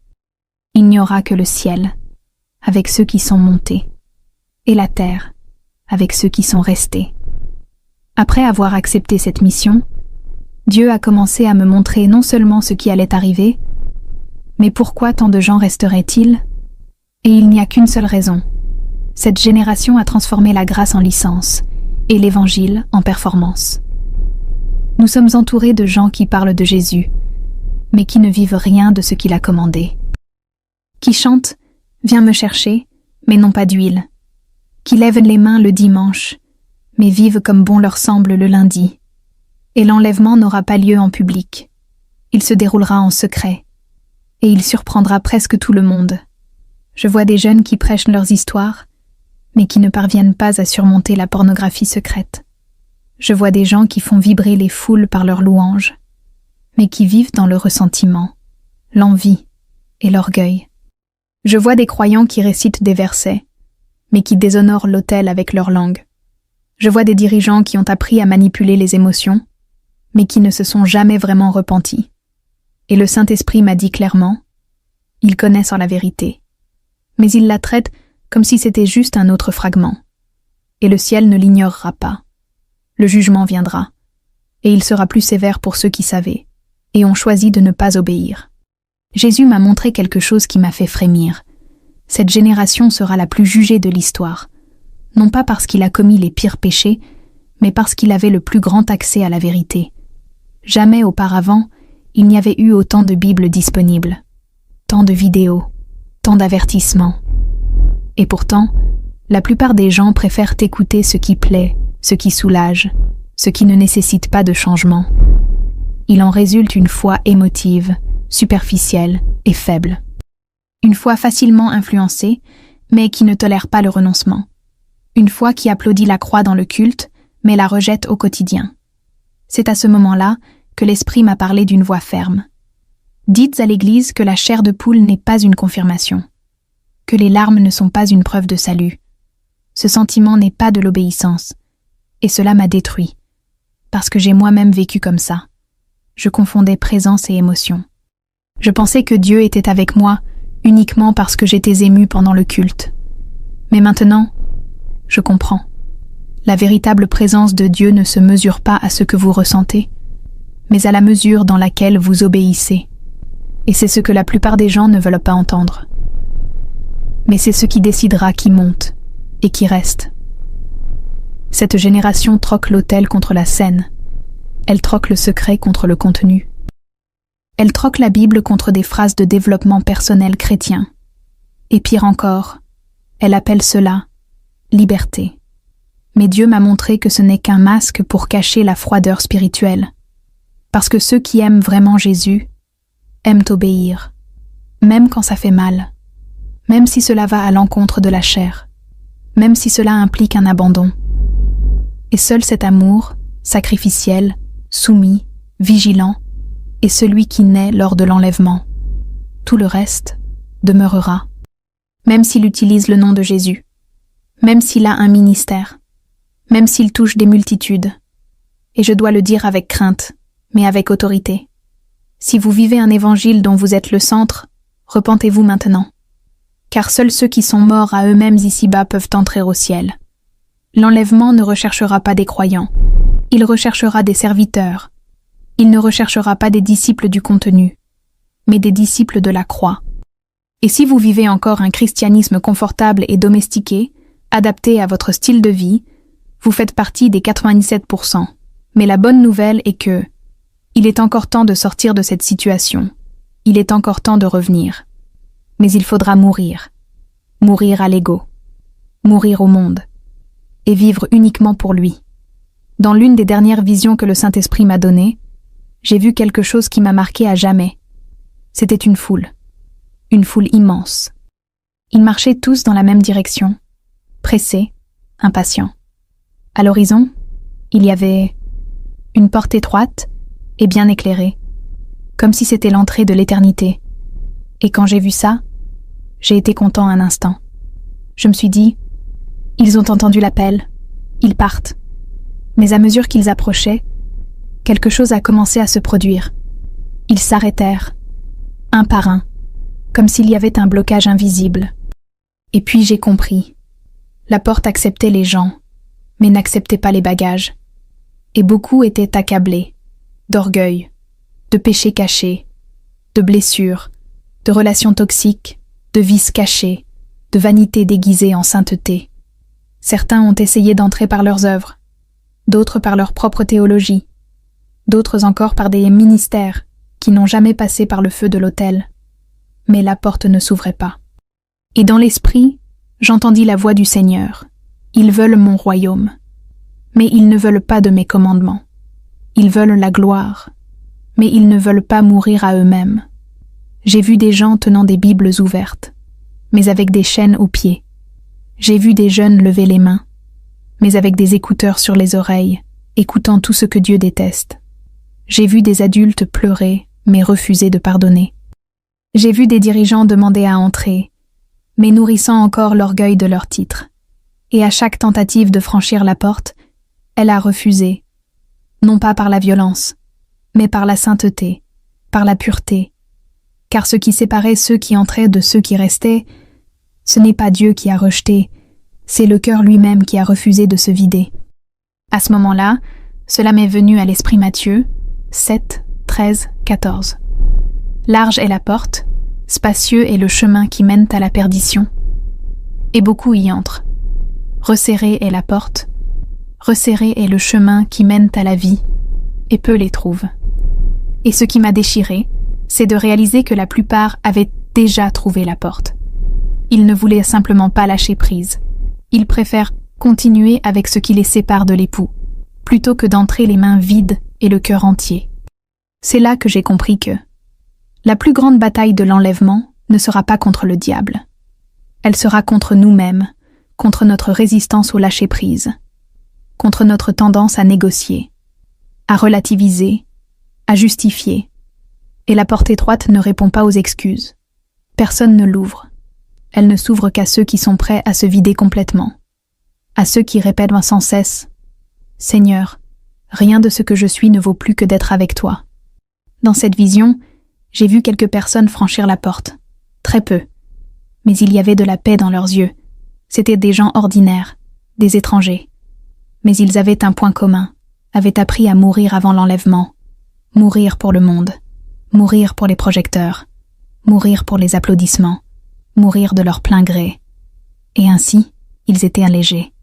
Il n'y aura que le ciel, avec ceux qui sont montés, et la terre, avec ceux qui sont restés. Après avoir accepté cette mission, Dieu a commencé à me montrer non seulement ce qui allait arriver, mais pourquoi tant de gens resteraient-ils? Et il n'y a qu'une seule raison. Cette génération a transformé la grâce en licence et l'évangile en performance. Nous sommes entourés de gens qui parlent de Jésus, mais qui ne vivent rien de ce qu'il a commandé. Qui chantent « Viens me chercher », mais n'ont pas d'huile. Qui lèvent les mains le dimanche, mais vivent comme bon leur semble le lundi. Et l'enlèvement n'aura pas lieu en public. Il se déroulera en secret. Et il surprendra presque tout le monde. Je vois des jeunes qui prêchent leurs histoires, mais qui ne parviennent pas à surmonter la pornographie secrète. Je vois des gens qui font vibrer les foules par leurs louanges, mais qui vivent dans le ressentiment, l'envie et l'orgueil. Je vois des croyants qui récitent des versets, mais qui déshonorent l'autel avec leur langue. Je vois des dirigeants qui ont appris à manipuler les émotions, mais qui ne se sont jamais vraiment repentis. Et le Saint-Esprit m'a dit clairement, ils connaissent en la vérité, mais ils la traitent comme si c'était juste un autre fragment. Et le ciel ne l'ignorera pas. Le jugement viendra, et il sera plus sévère pour ceux qui savaient, et ont choisi de ne pas obéir. Jésus m'a montré quelque chose qui m'a fait frémir. Cette génération sera la plus jugée de l'histoire, non pas parce qu'il a commis les pires péchés, mais parce qu'il avait le plus grand accès à la vérité. Jamais auparavant, il n'y avait eu autant de Bibles disponibles, tant de vidéos, tant d'avertissements. Et pourtant, la plupart des gens préfèrent écouter ce qui plaît, ce qui soulage, ce qui ne nécessite pas de changement. Il en résulte une foi émotive, superficielle et faible. Une foi facilement influencée, mais qui ne tolère pas le renoncement. Une foi qui applaudit la croix dans le culte, mais la rejette au quotidien. C'est à ce moment-là que l'Esprit m'a parlé d'une voix ferme. Dites à l'Église que la chair de poule n'est pas une confirmation, que les larmes ne sont pas une preuve de salut. Ce sentiment n'est pas de l'obéissance, et cela m'a détruit, parce que j'ai moi-même vécu comme ça. Je confondais présence et émotion. Je pensais que Dieu était avec moi uniquement parce que j'étais émue pendant le culte. Mais maintenant, je comprends. La véritable présence de Dieu ne se mesure pas à ce que vous ressentez, mais à la mesure dans laquelle vous obéissez. Et c'est ce que la plupart des gens ne veulent pas entendre. Mais c'est ce qui décidera qui monte et qui reste. Cette génération troque l'autel contre la scène. Elle troque le secret contre le contenu. Elle troque la Bible contre des phrases de développement personnel chrétien. Et pire encore, elle appelle cela liberté. Mais Dieu m'a montré que ce n'est qu'un masque pour cacher la froideur spirituelle. Parce que ceux qui aiment vraiment Jésus aiment obéir, même quand ça fait mal, même si cela va à l'encontre de la chair, même si cela implique un abandon. Et seul cet amour, sacrificiel, soumis, vigilant, est celui qui naît lors de l'enlèvement. Tout le reste demeurera, même s'il utilise le nom de Jésus, même s'il a un ministère, même s'il touche des multitudes. Et je dois le dire avec crainte, mais avec autorité. Si vous vivez un évangile dont vous êtes le centre, repentez-vous maintenant. Car seuls ceux qui sont morts à eux-mêmes ici-bas peuvent entrer au ciel. L'enlèvement ne recherchera pas des croyants, il recherchera des serviteurs. Il ne recherchera pas des disciples du contenu, mais des disciples de la croix. Et si vous vivez encore un christianisme confortable et domestiqué, adapté à votre style de vie, vous faites partie des 97%. Mais la bonne nouvelle est que il est encore temps de sortir de cette situation. Il est encore temps de revenir. Mais il faudra mourir. Mourir à l'ego. Mourir au monde. Et vivre uniquement pour lui. Dans l'une des dernières visions que le Saint-Esprit m'a données, j'ai vu quelque chose qui m'a marqué à jamais. C'était une foule. Une foule immense. Ils marchaient tous dans la même direction. Pressés, impatients. À l'horizon, il y avait une porte étroite et bien éclairée, comme si c'était l'entrée de l'éternité. Et quand j'ai vu ça, j'ai été content un instant. Je me suis dit, ils ont entendu l'appel, ils partent. Mais à mesure qu'ils approchaient, quelque chose a commencé à se produire. Ils s'arrêtèrent, un par un, comme s'il y avait un blocage invisible. Et puis j'ai compris. La porte acceptait les gens, mais n'acceptait pas les bagages. Et beaucoup étaient accablés, d'orgueil, de péchés cachés, de blessures, de relations toxiques, de vices cachés, de vanité déguisée en sainteté. Certains ont essayé d'entrer par leurs œuvres, d'autres par leur propre théologie, d'autres encore par des ministères qui n'ont jamais passé par le feu de l'autel. Mais la porte ne s'ouvrait pas. Et dans l'esprit, j'entendis la voix du Seigneur. Ils veulent mon royaume. Mais ils ne veulent pas de mes commandements. Ils veulent la gloire. Mais ils ne veulent pas mourir à eux-mêmes. J'ai vu des gens tenant des Bibles ouvertes, mais avec des chaînes aux pieds. J'ai vu des jeunes lever les mains, mais avec des écouteurs sur les oreilles, écoutant tout ce que Dieu déteste. J'ai vu des adultes pleurer, mais refuser de pardonner. J'ai vu des dirigeants demander à entrer, mais nourrissant encore l'orgueil de leur titre. Et à chaque tentative de franchir la porte, elle a refusé, non pas par la violence, mais par la sainteté, par la pureté. Car ce qui séparait ceux qui entraient de ceux qui restaient, ce n'est pas Dieu qui a rejeté, c'est le cœur lui-même qui a refusé de se vider. À ce moment-là, cela m'est venu à l'esprit Matthieu 7, 13, 14. Large est la porte, spacieux est le chemin qui mène à la perdition, et beaucoup y entrent. Resserrée est la porte, resserré est le chemin qui mène à la vie, et peu les trouvent. Et ce qui m'a déchiré, c'est de réaliser que la plupart avaient déjà trouvé la porte. Ils ne voulaient simplement pas lâcher prise. Ils préfèrent continuer avec ce qui les sépare de l'époux, plutôt que d'entrer les mains vides et le cœur entier. C'est là que j'ai compris que la plus grande bataille de l'enlèvement ne sera pas contre le diable. Elle sera contre nous-mêmes, contre notre résistance au lâcher-prise, contre notre tendance à négocier, à relativiser, à justifier. Et la porte étroite ne répond pas aux excuses. Personne ne l'ouvre. Elle ne s'ouvre qu'à ceux qui sont prêts à se vider complètement, à ceux qui répètent sans cesse « Seigneur, rien de ce que je suis ne vaut plus que d'être avec toi. » Dans cette vision, j'ai vu quelques personnes franchir la porte, très peu, mais il y avait de la paix dans leurs yeux. C'étaient des gens ordinaires, des étrangers. Mais ils avaient un point commun, avaient appris à mourir avant l'enlèvement, mourir pour le monde, mourir pour les projecteurs, mourir pour les applaudissements, mourir de leur plein gré. Et ainsi, ils étaient allégés,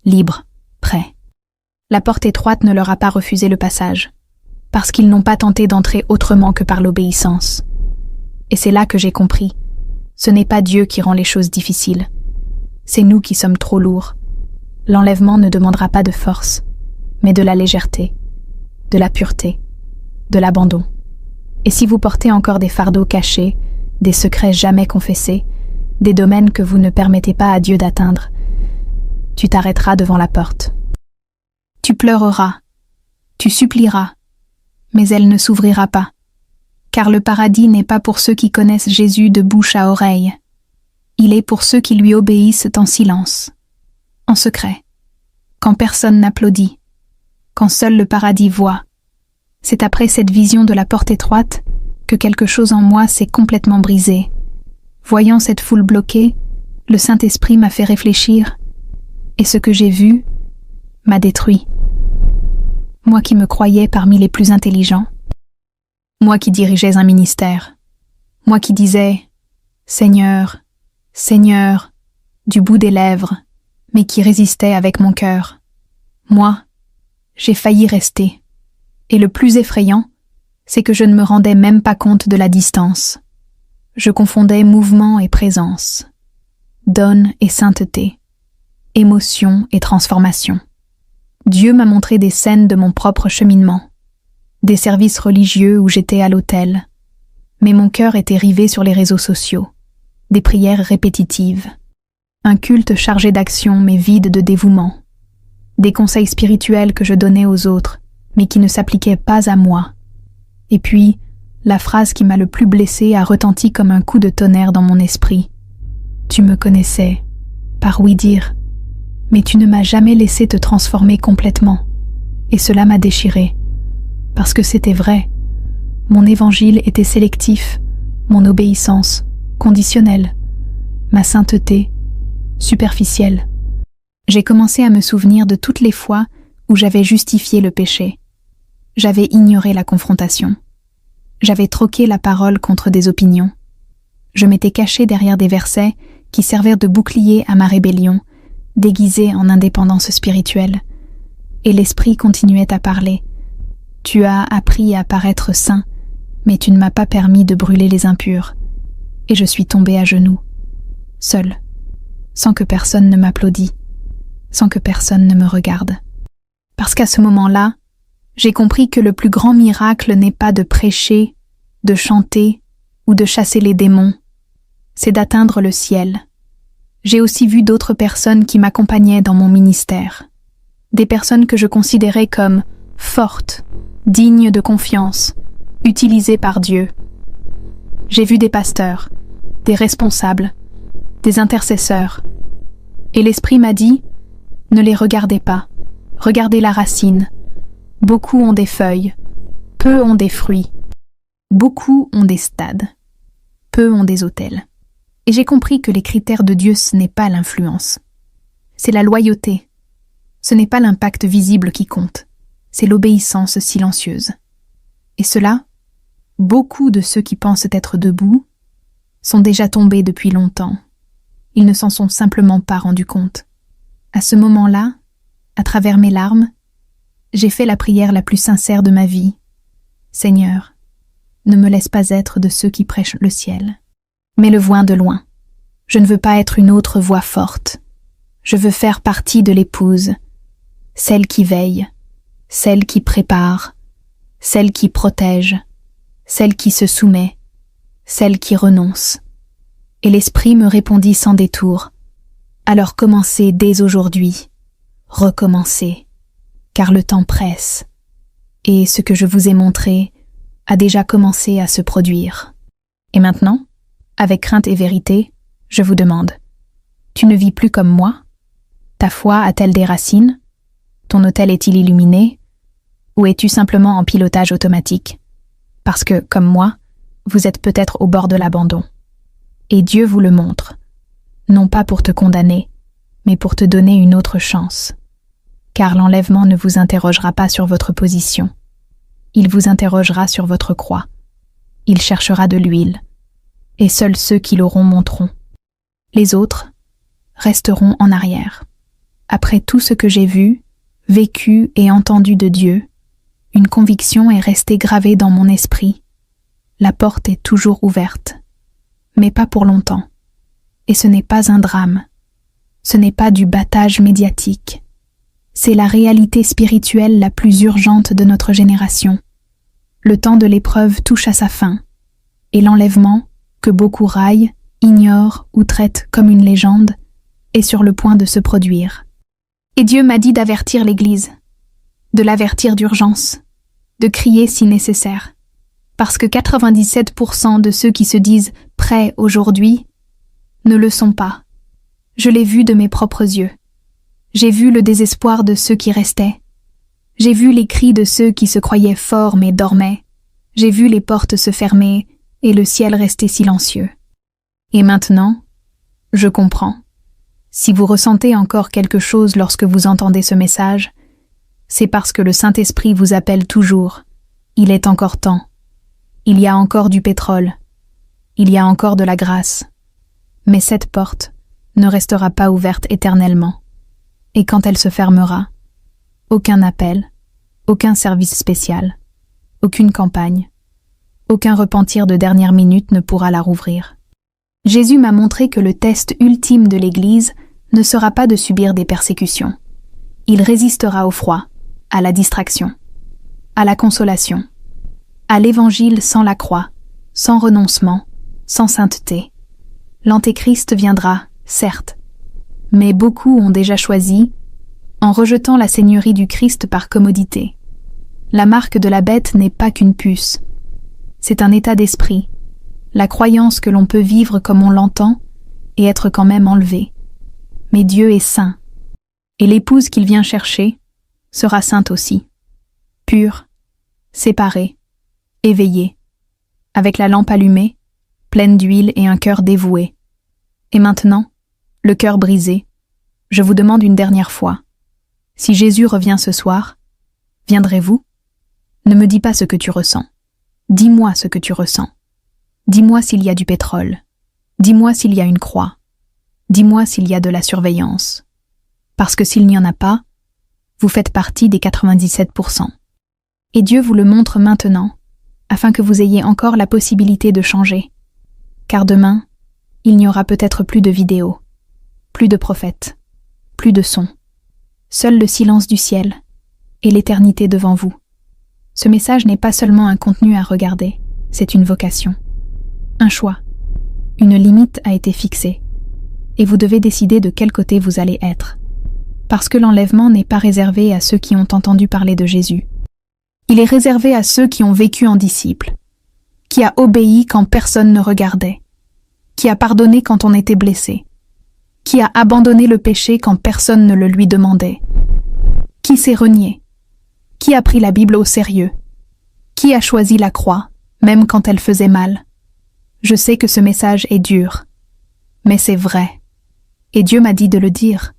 libres, prêts. La porte étroite ne leur a pas refusé le passage, parce qu'ils n'ont pas tenté d'entrer autrement que par l'obéissance. Et c'est là que j'ai compris, ce n'est pas Dieu qui rend les choses difficiles, c'est nous qui sommes trop lourds. L'enlèvement ne demandera pas de force, mais de la légèreté, de la pureté, de l'abandon. Et si vous portez encore des fardeaux cachés, des secrets jamais confessés, des domaines que vous ne permettez pas à Dieu d'atteindre, tu t'arrêteras devant la porte. Tu pleureras, tu supplieras, mais elle ne s'ouvrira pas, car le paradis n'est pas pour ceux qui connaissent Jésus de bouche à oreille. Il est pour ceux qui lui obéissent en silence, en secret, quand personne n'applaudit, quand seul le paradis voit. C'est après cette vision de la porte étroite que quelque chose en moi s'est complètement brisé. Voyant cette foule bloquée, le Saint-Esprit m'a fait réfléchir, et ce que j'ai vu m'a détruit. Moi qui me croyais parmi les plus intelligents, moi qui dirigeais un ministère, moi qui disais « Seigneur, Seigneur » du bout des lèvres, mais qui résistait avec mon cœur. Moi, j'ai failli rester. Et le plus effrayant, c'est que je ne me rendais même pas compte de la distance. Je confondais mouvement et présence, donne et sainteté, émotion et transformation. Dieu m'a montré des scènes de mon propre cheminement, des services religieux où j'étais à l'autel, mais mon cœur était rivé sur les réseaux sociaux, des prières répétitives, un culte chargé d'action mais vide de dévouement, des conseils spirituels que je donnais aux autres, mais qui ne s'appliquaient pas à moi. Et puis, la phrase qui m'a le plus blessée a retenti comme un coup de tonnerre dans mon esprit. Tu me connaissais, par oui-dire, mais tu ne m'as jamais laissé te transformer complètement. Et cela m'a déchiré, parce que c'était vrai. Mon évangile était sélectif, mon obéissance, conditionnelle, ma sainteté, superficielle. J'ai commencé à me souvenir de toutes les fois où j'avais justifié le péché. J'avais ignoré la confrontation. J'avais troqué la parole contre des opinions. Je m'étais caché derrière des versets qui servirent de bouclier à ma rébellion, déguisée en indépendance spirituelle. Et l'esprit continuait à parler. Tu as appris à paraître saint, mais tu ne m'as pas permis de brûler les impurs. Et je suis tombée à genoux, seule, sans que personne ne m'applaudît, sans que personne ne me regarde. Parce qu'à ce moment-là, j'ai compris que le plus grand miracle n'est pas de prêcher, de chanter ou de chasser les démons, c'est d'atteindre le ciel. J'ai aussi vu d'autres personnes qui m'accompagnaient dans mon ministère, des personnes que je considérais comme fortes, dignes de confiance, utilisées par Dieu. J'ai vu des pasteurs, des responsables, des intercesseurs, et l'Esprit m'a dit « Ne les regardez pas, regardez la racine. Beaucoup ont des feuilles, peu ont des fruits. Beaucoup ont des stades, peu ont des autels. » Et j'ai compris que les critères de Dieu, ce n'est pas l'influence. C'est la loyauté. Ce n'est pas l'impact visible qui compte. C'est l'obéissance silencieuse. Et cela, beaucoup de ceux qui pensent être debout sont déjà tombés depuis longtemps. Ils ne s'en sont simplement pas rendus compte. À ce moment-là, à travers mes larmes, j'ai fait la prière la plus sincère de ma vie. Seigneur, ne me laisse pas être de ceux qui prêchent le ciel. Mais le voix de loin. Je ne veux pas être une autre voix forte. Je veux faire partie de l'épouse, celle qui veille, celle qui prépare, celle qui protège, celle qui se soumet, celle qui renonce. Et l'Esprit me répondit sans détour. Alors commencez dès aujourd'hui, recommencez, car le temps presse, et ce que je vous ai montré a déjà commencé à se produire. Et maintenant, avec crainte et vérité, je vous demande, tu ne vis plus comme moi? Ta foi a-t-elle des racines? Ton autel est-il illuminé? Ou es-tu simplement en pilotage automatique? Parce que, comme moi, vous êtes peut-être au bord de l'abandon. Et Dieu vous le montre, non pas pour te condamner, mais pour te donner une autre chance. car l'enlèvement ne vous interrogera pas sur votre position. Il vous interrogera sur votre croix. Il cherchera de l'huile, et seuls ceux qui l'auront monteront. Les autres resteront en arrière. Après tout ce que j'ai vu, vécu et entendu de Dieu, une conviction est restée gravée dans mon esprit. La porte est toujours ouverte, mais pas pour longtemps. Et ce n'est pas un drame. Ce n'est pas du battage médiatique. C'est la réalité spirituelle la plus urgente de notre génération. Le temps de l'épreuve touche à sa fin, et l'enlèvement, que beaucoup raillent, ignorent ou traitent comme une légende, est sur le point de se produire. Et Dieu m'a dit d'avertir l'Église, de l'avertir d'urgence, de crier si nécessaire, parce que 97% de ceux qui se disent prêts aujourd'hui ne le sont pas. Je l'ai vu de mes propres yeux. J'ai vu le désespoir de ceux qui restaient. J'ai vu les cris de ceux qui se croyaient forts mais dormaient. J'ai vu les portes se fermer et le ciel rester silencieux. Et maintenant, je comprends. Si vous ressentez encore quelque chose lorsque vous entendez ce message, c'est parce que le Saint-Esprit vous appelle toujours. Il est encore temps. Il y a encore du pétrole. Il y a encore de la grâce. Mais cette porte ne restera pas ouverte éternellement. Et quand elle se fermera, aucun appel, aucun service spécial, aucune campagne, aucun repentir de dernière minute ne pourra la rouvrir. Jésus m'a montré que le test ultime de l'Église ne sera pas de subir des persécutions. Il résistera au froid, à la distraction, à la consolation, à l'Évangile sans la croix, sans renoncement, sans sainteté. L'Antéchrist viendra, certes, mais beaucoup ont déjà choisi, en rejetant la seigneurie du Christ par commodité. La marque de la bête n'est pas qu'une puce. C'est un état d'esprit, la croyance que l'on peut vivre comme on l'entend et être quand même enlevé. Mais Dieu est saint, et l'épouse qu'il vient chercher sera sainte aussi, pure, séparée, éveillée, avec la lampe allumée, pleine d'huile et un cœur dévoué. Et maintenant, le cœur brisé, je vous demande une dernière fois, si Jésus revient ce soir, viendrez-vous? Ne me dis pas ce que tu ressens. Dis-moi ce que tu ressens. Dis-moi s'il y a du pétrole. Dis-moi s'il y a une croix. Dis-moi s'il y a de la surveillance. Parce que s'il n'y en a pas, vous faites partie des 97%. Et Dieu vous le montre maintenant, afin que vous ayez encore la possibilité de changer. Car demain, il n'y aura peut-être plus de vidéos, plus de prophètes, plus de sons. Seul le silence du ciel et l'éternité devant vous. Ce message n'est pas seulement un contenu à regarder, c'est une vocation. Un choix. Une limite a été fixée. Et vous devez décider de quel côté vous allez être. Parce que l'enlèvement n'est pas réservé à ceux qui ont entendu parler de Jésus. Il est réservé à ceux qui ont vécu en disciples, qui a obéi quand personne ne regardait, qui a pardonné quand on était blessé, qui a abandonné le péché quand personne ne le lui demandait, qui s'est renié, qui a pris la Bible au sérieux, qui a choisi la croix, même quand elle faisait mal. Je sais que ce message est dur, mais c'est vrai. Et Dieu m'a dit de le dire,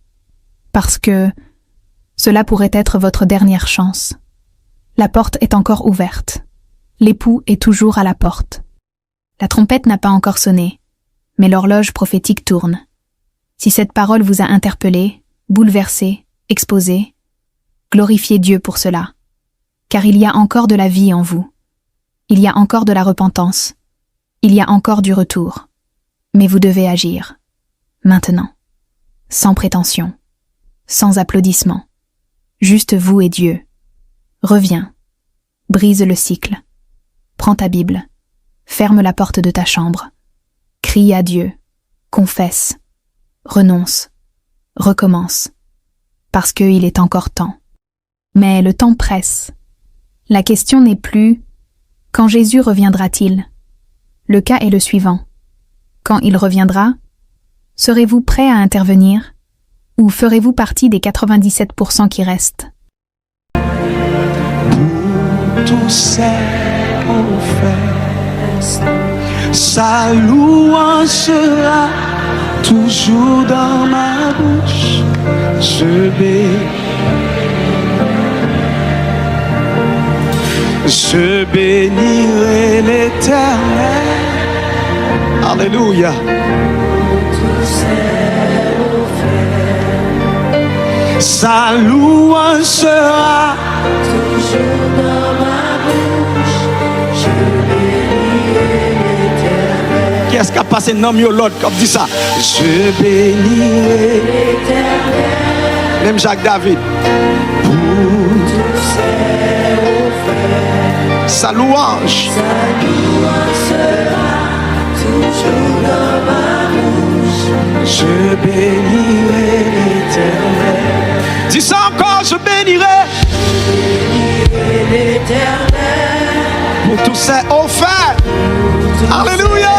parce que cela pourrait être votre dernière chance. La porte est encore ouverte. L'époux est toujours à la porte. La trompette n'a pas encore sonné, mais l'horloge prophétique tourne. Si cette parole vous a interpellé, bouleversé, exposé, glorifiez Dieu pour cela, car il y a encore de la vie en vous. Il y a encore de la repentance. Il y a encore du retour. Mais vous devez agir. Maintenant. Sans prétention. Sans applaudissements. Juste vous et Dieu. Reviens. Brise le cycle. Prends ta Bible. Ferme la porte de ta chambre. Crie à Dieu. Confesse. Renonce. Recommence. Parce qu'il est encore temps. Mais le temps presse. La question n'est plus « Quand Jésus reviendra-t-il » Le cas est le suivant. Quand il reviendra, serez-vous prêt à intervenir ou ferez-vous partie des 97% qui restent?
Tout c'est confesse, sa louange sera toujours dans ma bouche. Je vais Je bénirai l'Éternel. Alléluia. Sa louange sera toujours dans ma bouche. Je bénirai l'Éternel. Qui est-ce qui a passé nom yo l'autre comme dit ça? Je bénirai l'Éternel. Même Jacques David. Pour tous ses offerts. Sa louange sera toujours dans ma bouche. Je bénirai l'Éternel. Dis ça encore, je bénirai l'Éternel. Pour tous ses offerts. Alléluia.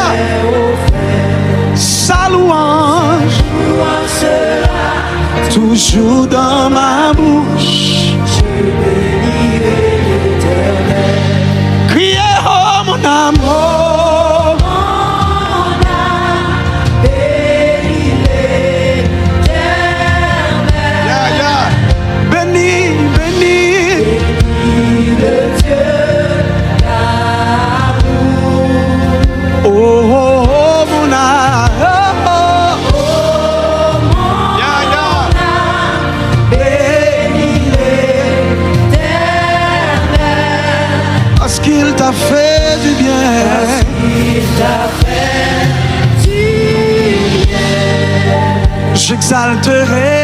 Sa louange sera toujours dans ma bouche. Je bénirai l'Éternel. Criez, oh mon âme, oh mon âme, bénis l'Éternel. Yeah, yeah. Bénis, bénis, bénis le Dieu d'amour. Oh, oh, oh, mon âme, oh, oh, oh mon yeah, yeah. âme, bénis l'Éternel. Parce qu'il t'a fait du bien. Parce qu'il t'a fait du bien. J'exalterai,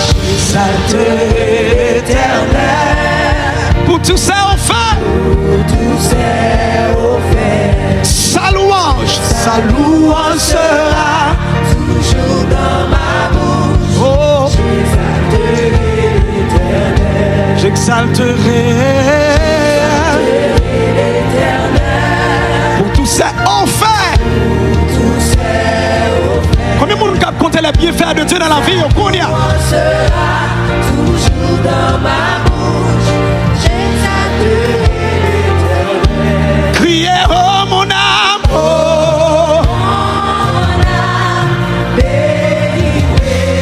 j'exalterai l'Éternel. Pour tous ses offerts. Pour tous ses offerts. Sa louange sera toujours dans ma bouche. Oh. J'exalterai l'Éternel. Pour tous ses offerts. Combien de monde compte les bienfaits de Dieu dans la vie? Combien? Sera toujours dans ma bouche. J'exalterai l'Éternel. Criez, oh mon âme, oh mon âme, bénis l'Éternel.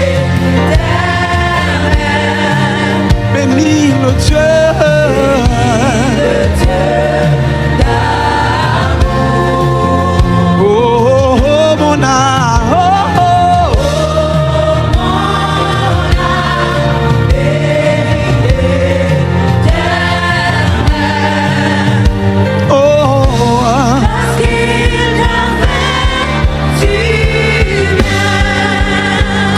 Bénis le Dieu. D'amour. Oh, oh, oh, mon âme. Oh, oh, oh, mon âme. Bénis l'Éternel. Oh, oh, oh. Parce qu'il t'a fait du bien.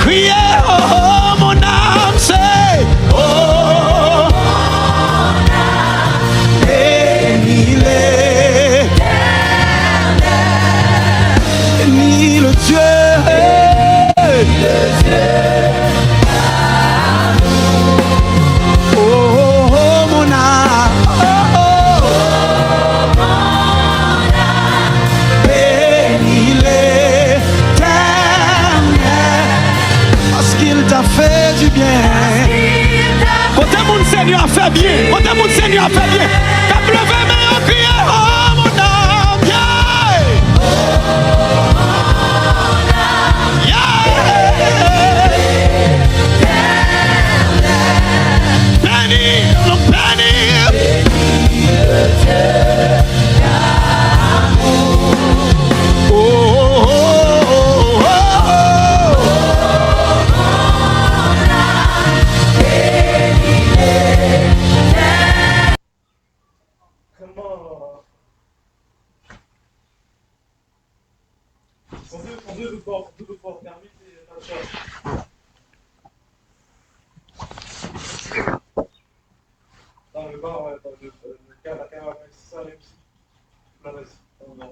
Criez, oh, oh, mon âme, c'est oh, bénis l'Éternel. Bénis le Dieu. Oh, oh, oh, mon âme. Oh, oh, mon âme. Bénis l'Éternel. Parce qu'il t'a fait du bien. Quand mon Seigneur a fait bien. Quand mon Seigneur a fait bien. T'as pleuvé mais on crié. Oh mon âme. Yeah. Yeah. Bénis, bénis. Oh, oh, oh, oh, oh.
Dans le bar, dans le cas, la caméra, c'est ça, même si. Là, vas-y. Oh, non.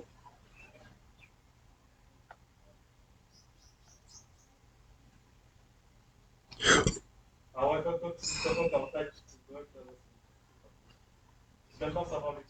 Ah ouais, quand t'es en taille, tu te bloques. Finalement, ça va avec.